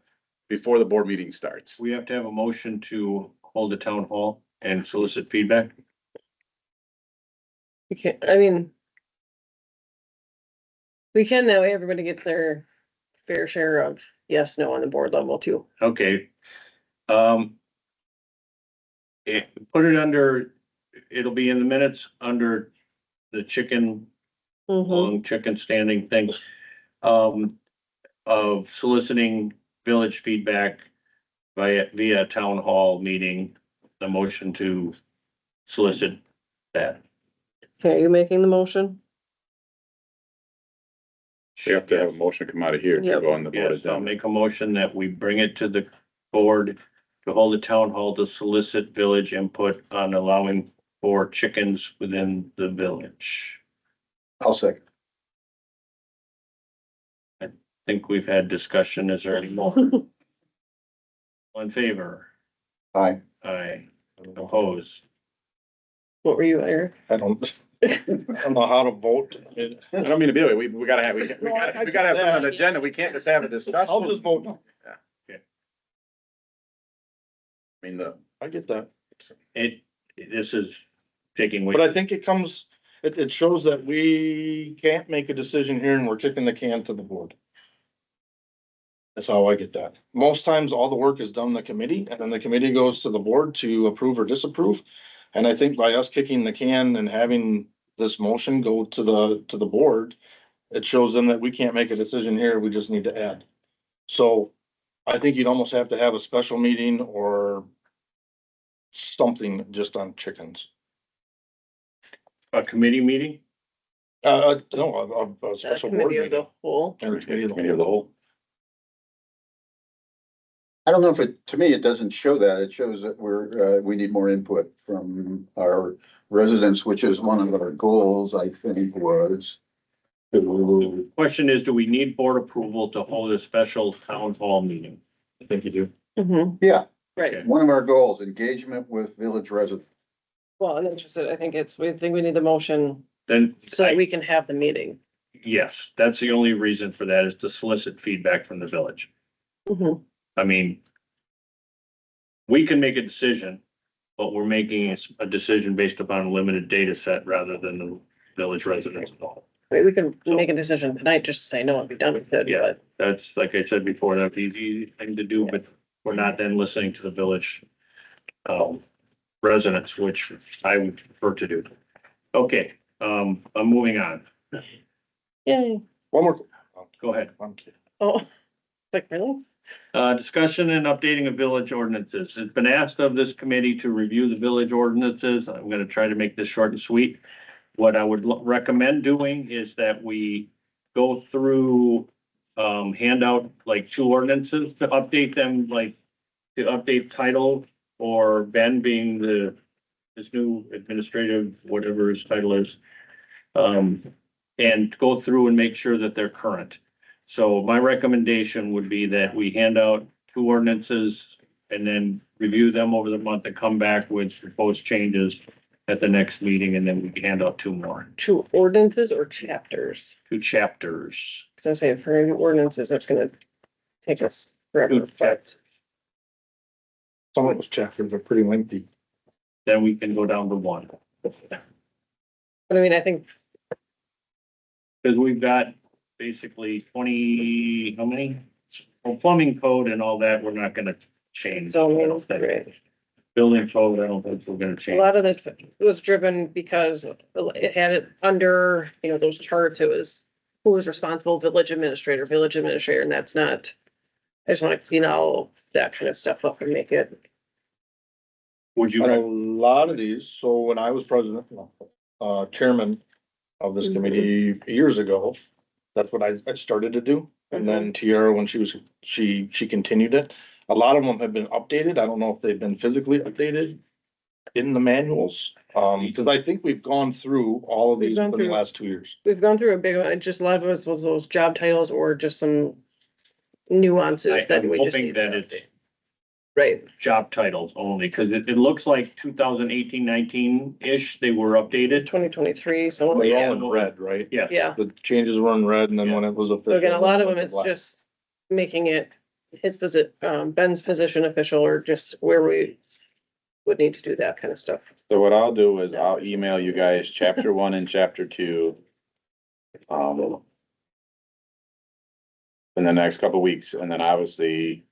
B: before the board meeting starts.
A: We have to have a motion to hold a town hall and solicit feedback.
E: We can, I mean. We can, that way everybody gets their fair share of yes, no on the board level too.
A: Okay. Put it under, it'll be in the minutes under the chicken, long chicken standing thing. Of soliciting village feedback via town hall meeting, the motion to solicit that.
E: Okay, are you making the motion?
B: We have to have a motion come out of here to
E: Yep.
B: go on the board
A: Yes, I'll
B: agenda.
A: make a motion that we bring it to the board to hold a town hall to solicit village input on allowing for chickens within the village.
C: I'll second.
A: I think we've had discussion. Is there any more? All in favor?
C: Aye.
A: Aye. Opposed?
E: What were you, Eric?
D: I don't know how to vote.
B: I don't mean to be that way. We gotta have, we gotta have something on the agenda. We can't just have a discussion.
D: I'll just vote no.
B: I mean,
D: I get that.
A: This is taking way.
D: But I think it shows that we can't make a decision here and we're kicking the can to the board. That's how I get that. Most times, all the work is done in the committee, and then the committee goes to the board to approve or disapprove. And I think by us kicking the can and having this motion go to the board, it shows them that we can't make a decision here, we just need to add. So I think you'd almost have to have a special meeting or something just on chickens.
A: A committee meeting?
D: No, a
E: The
D: special board
E: committee of the
D: meeting.
E: whole.
D: Or committee of the
B: committee of the
D: whole.
B: whole.
C: I don't know if to me, it doesn't show that. It shows that we need more input from our residents, which is one of our goals, I think, was. To,
A: Question is, do we need board approval to hold a special town hall meeting? I think you do.
E: Mhm,
C: yeah,
E: right,
C: one of our goals, engagement with village residents.
E: well, and then just, I think we need the motion
A: Then,
E: so that we can have the meeting.
A: yes, that's the only reason for that is to solicit feedback from the village.
E: Mhm.
A: I mean, we can make a decision, but we're making a decision based upon a limited data set rather than the village residents at all.
E: We can make a decision tonight, just say no and be done with it,
A: Yeah.
E: but
A: That's, like I said before, that's the easy thing to do, but we're not then listening to the village residents, which I would prefer to do. Okay, I'm moving on.
E: yay.
D: One more.
A: Go ahead.
D: I'm kidding.
E: Oh, it's like, really?
A: Discussion and updating of village ordinances. It's been asked of this committee to review the village ordinances. I'm gonna try to make this short and sweet. What I would recommend doing is that we go through, hand out like 2 ordinances to update them, like to update title, or Ben being his new administrative, whatever his title is. And go through and make sure that they're current. So my recommendation would be that we hand out 2 ordinances and then review them over the month and come back with proposed changes at the next meeting, and then we can hand out 2 more,
E: 2 ordinances or chapters?
A: 2 chapters.
E: Cause I say for any ordinances, that's gonna take us forever,
A: 2
E: but
A: chapters.
D: Some of those chapters are pretty lengthy.
A: Then we can go down to 1.
E: I mean, I think
A: Cause we've got basically 20, how many? Well, plumbing code and all that, we're not gonna change.
E: zoning,
A: I don't think.
E: right.
A: Building code, I don't think we're gonna
E: A
A: change.
E: lot of this was driven because it had it under, those charts, it was who was responsible, village administrator, and that's not. I just wanna clean all that kind of stuff up and make it,
A: Would you,
D: On a
A: rec-
D: lot of these, so when I was president, chairman of this committee years ago, that's what I started to do. And then Tiara, when she continued it. A lot of them have been updated. I don't know if they've been physically updated in the manuals. Because I think we've gone through all of
E: We've
D: these
E: gone
D: for the
E: through-
D: last 2 years.
E: we've gone through a big one, just a lot of us was those job titles or just some nuances that
A: I'm
E: we just
A: hoping
E: need
A: that
E: to
A: it's
E: update. Right,
A: job titles only, cause it looks like 2018-19-ish, they were updated.
E: 2023, some of
D: They're
E: them,
D: all in red, right?
A: Yeah.
E: yeah.
D: The changes were in red and then when it was official.
E: So again, a lot of
D: it
E: them
D: went
E: is
D: to black.
E: just making it his visit, Ben's position official, or just where we would need to do that kind of stuff.
B: So what I'll do is I'll email you guys chapter 1 and chapter 2. In the next couple weeks, and then obviously.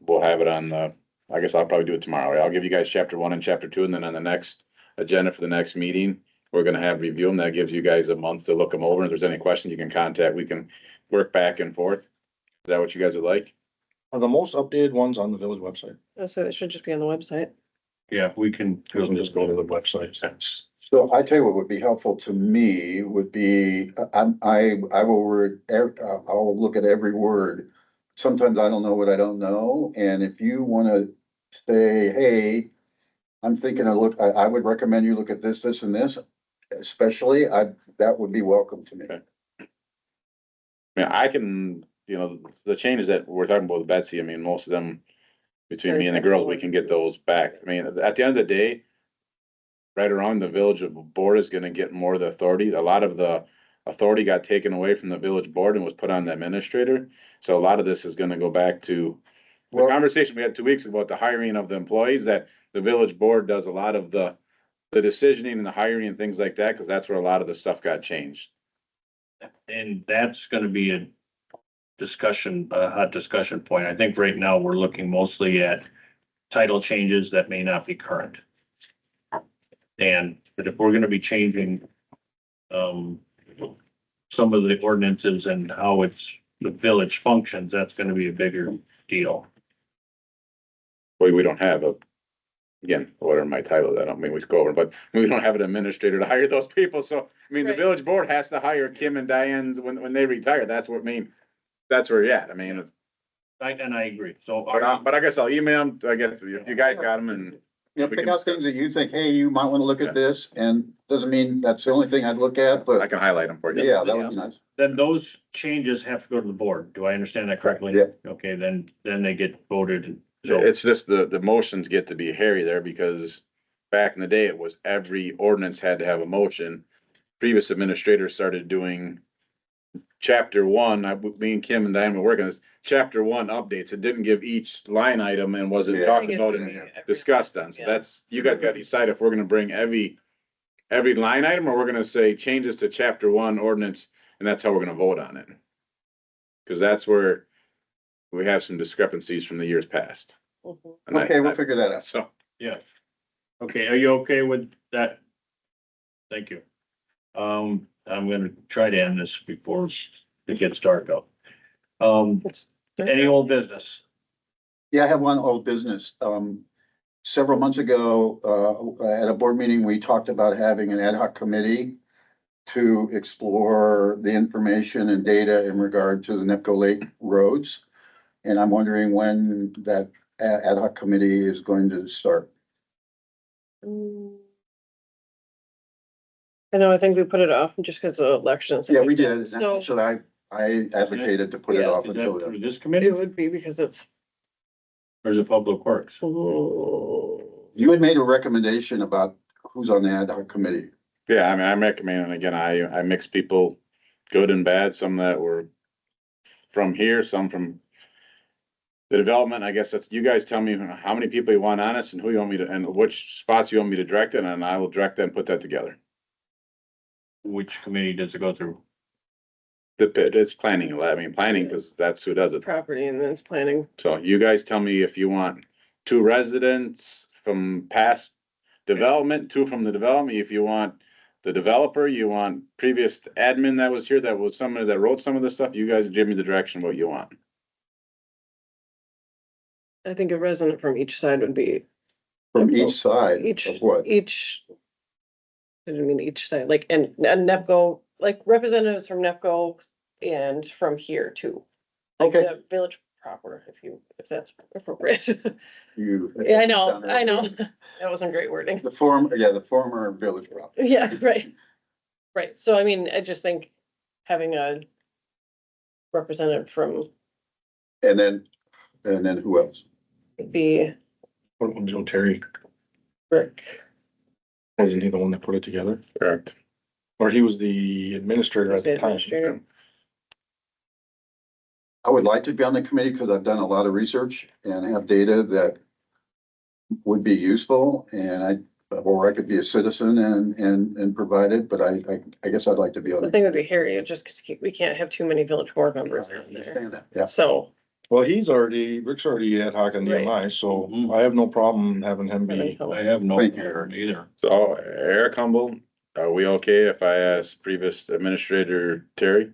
B: We'll have it on I guess I'll probably do it tomorrow. I'll give you guys chapter 1 and chapter 2, and then on the next agenda for the next meeting, we're gonna have review them. That gives you guys a month to look them over. If there's any questions, you can contact, we can work back and forth. Is that what you guys would like?
D: Are the most updated ones on the village website?
E: So it should just be on the website.
A: Yeah, we can.
D: You can just go to the website.
C: So I tell you what would be helpful to me would be, I will read, I'll look at every word. Sometimes I don't know what I don't know, and if you wanna say, hey, I'm thinking I would recommend you look at this, this and this, especially, that would be welcome to me.
B: Okay. I mean, I can, the changes that we're talking about with Betsy, I mean, most of them, between me and the girls, we can get those back. I mean, at the end of the day, right around the village board is gonna get more of the authority. A lot of the authority got taken away from the village board and was put on the administrator. So a lot of this is gonna go back to the conversation we had 2 weeks ago about the hiring of the employees, that the village board does a lot of the decisioning and the hiring and things like that, cause that's where a lot of the stuff got changed.
A: And that's gonna be a discussion, a hot discussion point. I think right now we're looking mostly at title changes that may not be current. And but if we're gonna be changing some of the ordinances and how the village functions, that's gonna be a bigger deal.
B: We don't have again, whatever my title is, I don't mean we go over, but we don't have an administrator to hire those people, so, I mean, the
E: Right.
B: village board has to hire Kim and Diane's when they retire, that's what I mean. That's where you're at, I mean,
A: And I agree. So
B: but I guess I'll email them, I guess, if you guys got them and.
C: You know, pick out things that you think, hey, you might wanna look at this, and doesn't mean that's the only thing I'd look at,
B: I
C: but
B: can highlight them for you.
C: yeah, that would be nice.
A: then those changes have to go to the board. Do I understand that correctly?
C: Yeah.
A: Okay, then they get voted. So
B: It's just the motions get to be hairy there because back in the day, it was every ordinance had to have a motion. Previous administrators started doing chapter one, me and Kim and Diane were working this, chapter one updates. It didn't give each line item and wasn't
C: Yeah.
B: talked about and
E: Yeah.
B: discussed on. So
E: Yeah.
B: that's, you guys gotta decide if we're gonna bring every line item or we're gonna say changes to chapter one ordinance and that's how we're gonna vote on it. Cause that's where we have some discrepancies from the years past.
E: Mhm.
B: And
C: Okay, we'll figure that out.
B: So,
A: yeah. Okay, are you okay with that? Thank you. I'm gonna try to end this before it gets dark out.
E: It's-
A: Any old business?
C: Yeah, I have one old business. Several months ago, at a board meeting, we talked about having an ad hoc committee to explore the information and data in regard to the NEPCO Lake roads. And I'm wondering when that ad hoc committee is going to start.
E: I know, I think we put it off just because of elections.
C: Yeah, we did.
E: So
C: So I advocated to put it
E: Yeah.
C: off
A: Is that
C: until
A: through
C: then.
A: this
E: it
A: committee
E: would be because it's.
A: or is it Public Works?
C: You had made a recommendation about who's on the ad hoc committee.
B: yeah, I mean, I'm recommending, again, I mix people good and bad, some that were from here, some from the development. I guess that's, you guys tell me how many people you want on this and who you want me to, and which spots you want me to direct it, and I will direct them, put that together.
A: Which committee does it go through?
B: It's planning, I mean, planning, because that's who does it.
E: Property and then it's planning.
B: So you guys tell me if you want 2 residents from past development, 2 from the development, if you want the developer, you want previous admin that was here, that was somebody that wrote some of the stuff, you guys give me the direction what you want.
E: I think a resident from each side would be
C: From each side
E: each,
C: of what?
E: each. I didn't mean each side, like, and NEPCO, like representatives from NEPCO and from here too. Like
C: Okay.
E: the village proper, if that's appropriate.
C: You.
E: Yeah, I know. That wasn't great wording.
C: The former village property.
E: Yeah, right. Right. So I mean, I just think having a representative from
C: And then who else?
E: would be
D: What about Joe Terry?
E: Rick.
D: Wasn't he the one that put it together?
B: Correct.
D: Or he was the administrator at
E: Who's the
D: the time?
E: administrator?
C: I would like to be on the committee because I've done a lot of research and have data that would be useful or I could be a citizen and provide it, but I guess I'd like to be on
E: The
C: the.
E: thing would be Harry, just because we can't have too many village board members on there.
C: Understand that, yeah.
E: So,
D: Well, Rick's already ad hoc on
E: Right.
D: DMI, so
A: Mhm.
D: I have no problem having him
E: having
D: be.
E: help.
A: I have no
C: Thank you.
A: concern either.
B: So Eric Humble, are we okay if I ask previous administrator Terry?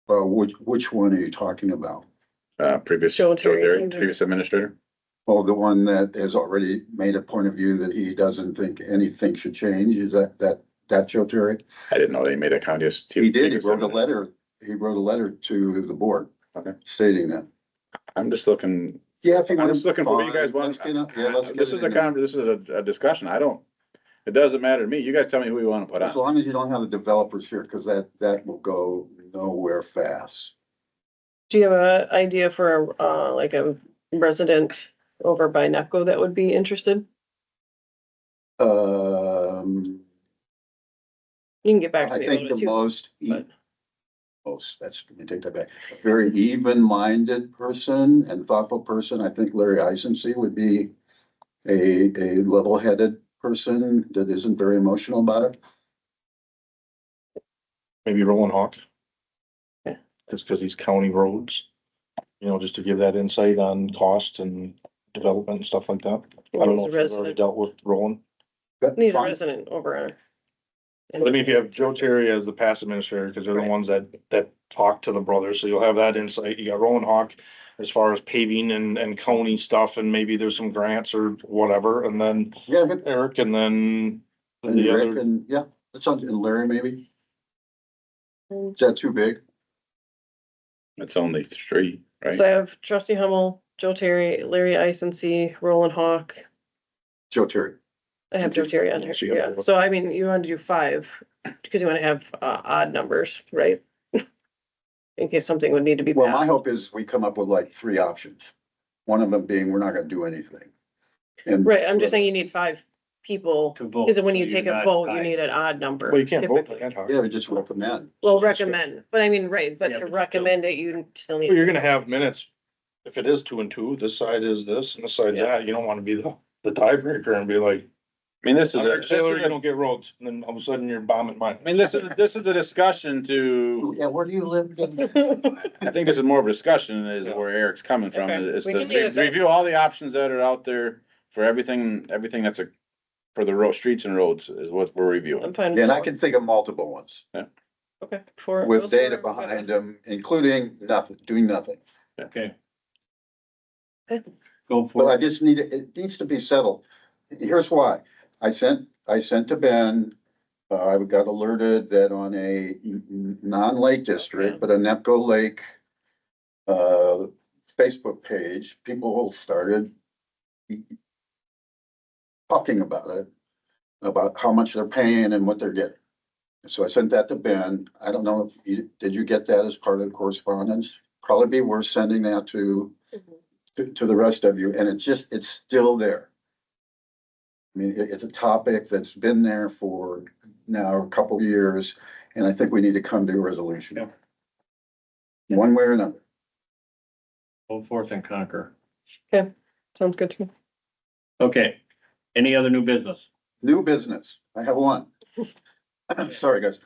C: Which one are you talking about?
B: Previous
E: Joe
B: Joe
E: Terry,
B: Terry,
E: I'm just-
B: previous administrator?
C: Oh, the one that has already made a point of view that he doesn't think anything should change, is that Joe Terry?
B: I didn't know they made a comment.
C: He did, he wrote a letter to the board.
B: Okay.
C: Stating that.
B: I'm just looking,
C: Yeah, if you
B: I'm
C: want.
B: just looking for what you guys want. This is this is a discussion. It doesn't matter to me. You guys tell me who you want to put
C: As
B: on.
C: long as you don't have the developers here, because that will go nowhere fast.
E: Do you have an idea for like a resident over by NEPCO that would be interested?
C: Um,
E: You can get back to
C: I
E: me
C: think
E: about
C: the
E: it too.
C: most,
E: but-
C: most, that's, let me take that back. A very even-minded person and thoughtful person. I think Larry Eisenstein would be a level-headed person that isn't very emotional about it.
D: Maybe Roland Hawk.
E: Yeah.
D: Just because he's county roads, you know, just to give that insight on cost and development and stuff like that. I don't
E: He's
D: know
E: a
D: if you've already
E: resident.
D: dealt with Roland.
C: That's
E: He's a
C: fine.
E: resident over on.
D: But I mean, if you have Joe Terry as the past administrator, because they're the
E: Right.
D: ones that talk to the brothers, so you'll have that insight. You got Roland Hawk as far as paving and county stuff, and maybe there's some grants or whatever, and then
C: Yeah, good.
D: Eric, and then
C: And
D: the
C: Rick
D: other.
C: and, yeah, that's something, and Larry maybe. Is that too big?
B: It's only three, right?
E: So I have trustee Hummel, Joe Terry, Larry Isensee, Roland Hawk.
C: Joe Terry.
E: I have Joe Terry on here,
D: So you got-
E: yeah. So I mean, you want to do 5, because you want to have odd numbers, right? In case something would need to be
C: Well, my
E: passed.
C: hope is we come up with like 3 options. One of them being, we're not gonna do anything. And
E: Right, I'm just saying you need 5 people,
A: To vote.
E: because when you
A: So you're
E: take a
A: not
E: vote, you
A: tied.
E: need an odd number.
D: Well, you can't vote
E: typically.
D: ad hoc.
C: Yeah, we just recommend.
E: Well, recommend, but I mean, right, but
A: Yeah,
E: to
A: but
E: recommend it, you still
D: Well,
E: need.
D: you're gonna have minutes. If it is 2 and 2, this side is this and this side's
E: Yeah.
D: that. You don't wanna be the tiebreaker and be like,
B: I mean, this is,
D: I'm
B: a-
D: Eric
B: this
D: Sailor,
B: is,
D: you
B: a-
D: don't get roads, and then all of a sudden you're bombing mine.
B: I mean, this is a discussion to,
C: Yeah, where do you live?
B: I think this is more of a discussion is
D: Yeah.
B: where Eric's coming from,
E: Okay,
B: is
E: we
B: to
E: can do it.
B: review all the options that are out there for everything that's for the road, streets and roads is what we're
E: I'm
B: reviewing.
E: fine.
C: Yeah, and I
E: with
C: can think of multiple ones
E: Okay. For
C: with
E: those
C: data
E: who are-
C: behind them, including nothing, doing nothing.
A: Okay.
E: Okay.
A: Go
C: But I
A: for it.
C: just need, it needs to be settled. Here's why. I sent to Ben, I got alerted that on a non-lake district, but a Nepco Lake Facebook page, people started talking about it, about how much they're paying and what they're getting. So I sent that to Ben. I don't know if did you get that as part of the correspondence? Probably be worth sending that to
E: Mhm.
C: to the rest of you, and it's still there. I mean, it's a topic that's been there for now a couple of years, and I think we need to come to a resolution.
A: Yeah.
C: One way or another.
A: Go forth and conquer.
E: Sounds good to me.
A: Okay. Any other new business?
C: New business. I have one. Sorry, guys.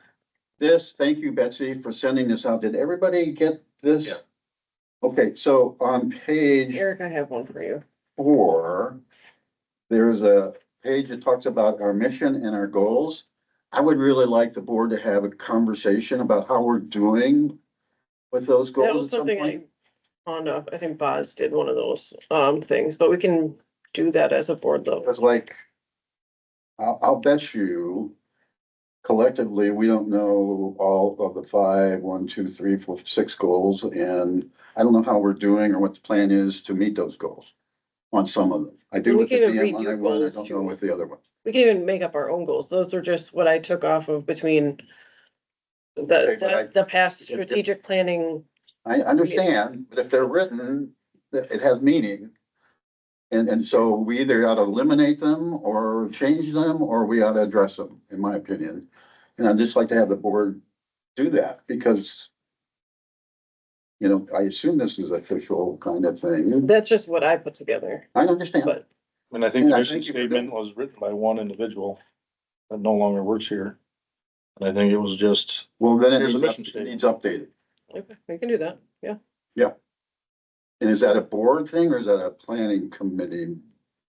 C: Thank you, Betsy, for sending this out. Did everybody get this?
A: Yeah.
C: Okay, so on page
E: Eric, I have one for you.
C: 4, there's a page that talks about our mission and our goals. I would really like the board to have a conversation about how we're doing with those
E: That was
C: goals at some
E: something
C: point.
E: I think Boz did one of those, things, but we can do that as a board level.
C: Because like, I'll bet you collectively, we don't know all of the 5, 1, 2, 3, 4, 6 goals. And I don't know how we're doing or what the plan is to meet those goals on some of them. I do
E: We
C: with the
E: can even
C: DMI
E: redo
C: one, I
E: goals
C: don't
E: too.
C: know with the other ones.
E: We can even make up our own goals. Those are just what I took off of between
C: Okay, but
E: the past
C: if-
E: strategic planning.
C: I understand, but if they're written, it has meaning. And so we either ought to eliminate them or change them, or we ought to address them, in my opinion. And I'd just like to have the board do that because, you know, I assume this is official kind of thing.
E: That's just what I put together,
C: I understand.
E: but
D: And I think
C: And
D: the
C: I
D: mission
C: thank you for
D: statement was written by one individual that no longer works here. And I think it was just,
C: Well, then
D: Here's a mission
C: it
D: statement.
C: needs updated.
E: okay, we can do that. Yeah.
C: And is that a board thing or is that a planning committee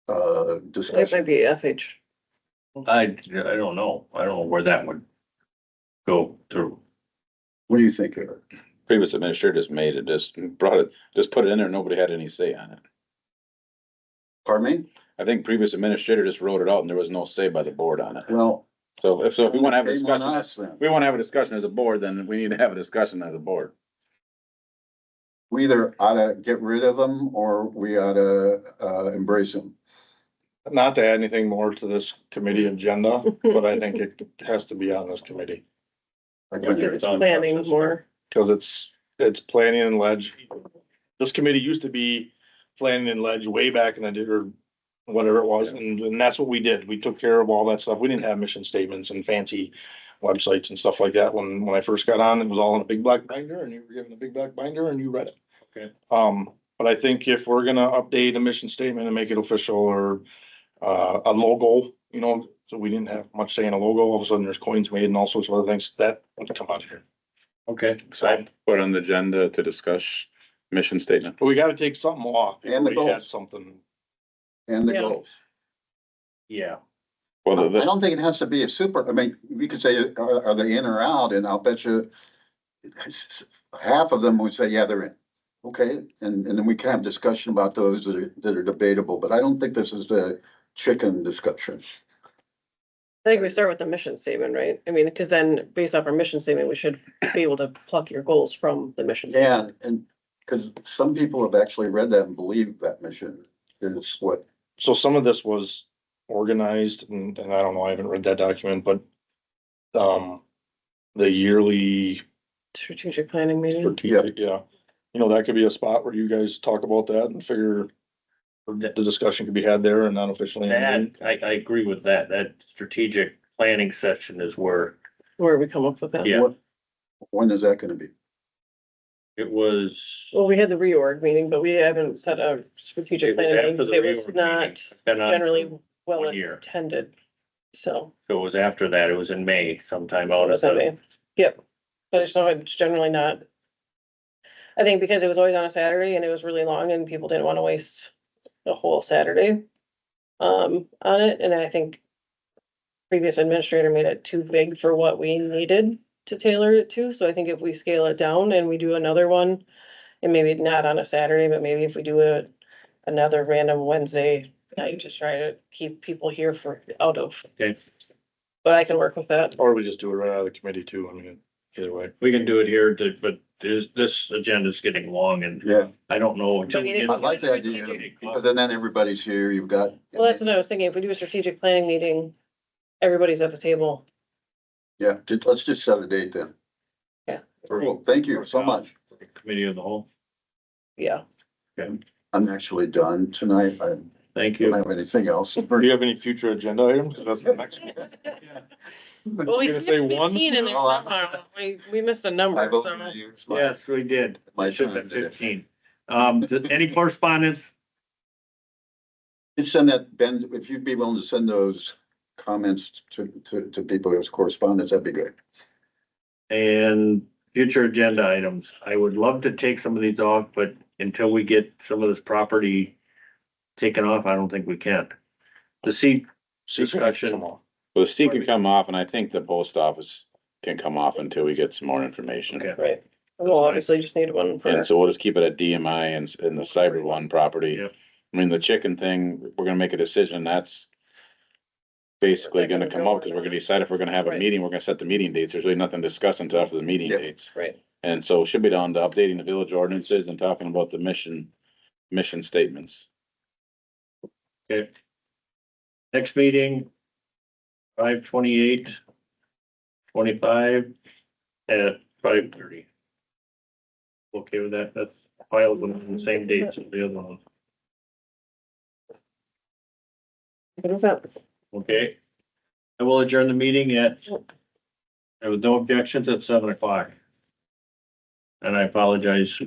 E: It
C: discussion?
E: might be FH.
A: I don't know. I don't know where that would go through.
C: What do you think, Eric?
B: Previous administrator just made it, just put it in there, nobody had any say on it.
C: Pardon me?
B: I think previous administrator just wrote it out and there was no say by the board on it.
C: Well.
B: So if we wanna have a
C: shame on
B: discussion,
C: us then.
B: we wanna have a discussion as a board, then we need to have a discussion as a board.
C: We either ought to get rid of them or we ought to embrace them.
D: not to add anything more to this committee agenda, but I think it has to be on this committee.
E: It's planning more.
D: Cause it's planning and ledge. This committee used to be planning and ledge way back in the day, or whatever it was, and that's what we did. We took care of all that stuff. We didn't have mission statements and fancy websites and stuff like that. When I first got on, it was all in a big black binder and you were given a big black binder and you read it.
A: Okay.
D: But I think if we're gonna update a mission statement and make it official or, a logo, you know, so we didn't have much say in a logo, all of a sudden there's coins made and all sorts of other things, that would come out here.
A: Okay.
B: So I'll put on the agenda to discuss mission statement.
D: But we gotta take something off.
C: And the
D: before we add
C: goals.
D: Something.
C: And the
E: Yeah.
C: goals.
A: Yeah,
B: Well,
C: I
B: the,
C: don't think it has to be a super, I mean, we could say, are they in or out? And I'll bet you half of them would say, yeah, they're in. Okay, and then we can have discussion about those that are debatable, but I don't think this is the chicken discussion.
E: I think we start with the mission statement, right? I mean, because then based off our mission statement, we should be able to pluck your goals from the mission. statement.
C: And because some people have actually read that and believe that mission is what,
D: So some of this was organized and I don't know, I haven't read that document, but. The yearly
E: Strategic planning meeting.
D: strategic, yeah. You know, that could be a spot where you guys talk about that and figure. The discussion could be had there and not officially. in the
A: that,
D: meeting.
A: I agree with that. That strategic planning session is where
E: Where we come up with that.
A: Yeah.
C: when is that gonna be?
A: it was.
E: Well, we had the reorg meeting, but we haven't set a strategic planning meeting.
A: After the
E: It was
A: reorg
E: not
A: meeting. Been on
E: generally well
A: 1 year.
E: attended. So.
A: It was after that. It was in May sometime out at
E: Was that
A: the,
E: me? Yep, but it's not, it's generally not. I think because it was always on a Saturday and it was really long and people didn't wanna waste a whole Saturday. On it, and I think. Previous administrator made it too big for what we needed to tailor it to, so I think if we scale it down and we do another one. And maybe not on a Saturday, but maybe if we do another random Wednesday night, just try to keep people here for out of.
A: Okay.
E: But I can work with that.
D: Or we just do it right out of the committee too. I mean, either way.
A: we can do it here, but this agenda's getting long and
C: Yeah.
A: I don't know. until we
E: I mean,
A: get-
C: I like the idea, because then everybody's here, you've got.
E: Well, that's what I was thinking. If we do a strategic planning meeting, everybody's at the table.
C: Yeah, let's just set a date then. Cool, thank you so much.
A: Committee of the whole.
E: Yeah.
C: I'm actually done tonight. I
A: Thank
C: don't
A: you.
C: have anything else.
D: Do you have any future agenda items? 'Cause that's the next one.
E: Well, we
D: You're
E: skipped
D: gonna say one?
E: 15 and there's
C: Oh, I-
E: somehow, we missed a number,
C: I've
E: so.
C: overused
A: Yes, we did.
C: My
A: It should have
C: time
A: been
C: today.
A: 15. Any correspondence?
C: Just send that, Ben, if you'd be willing to send those comments to people as correspondence, that'd be great.
A: And future agenda items. I would love to take some of these off, but until we get some of this property taken off, I don't think we can. The seat discussion.
D: Come on.
B: well, the C can come off and I think the post office can come off until we get some more information.
A: Okay.
E: Right. We'll obviously just need one for,
B: And so we'll just keep it at DMI and the Cyber One property.
A: Yep.
B: I mean, the chicken thing, we're gonna make a decision, that's basically gonna come up, because we're gonna decide if we're gonna have a
E: Right.
B: meeting, we're gonna set the meeting dates, there's really nothing to discuss until after the meeting
C: Yep.
B: dates.
E: right.
B: And so it should be down to updating the village ordinances and talking about the mission statements.
A: Okay. Next meeting. 5/28/25 at 5:30. Okay with that? That's filed within the same dates as the other one.
E: Good with that.
A: Okay. I will adjourn the meeting at, there was no objections at 7 o'clock. And I apologize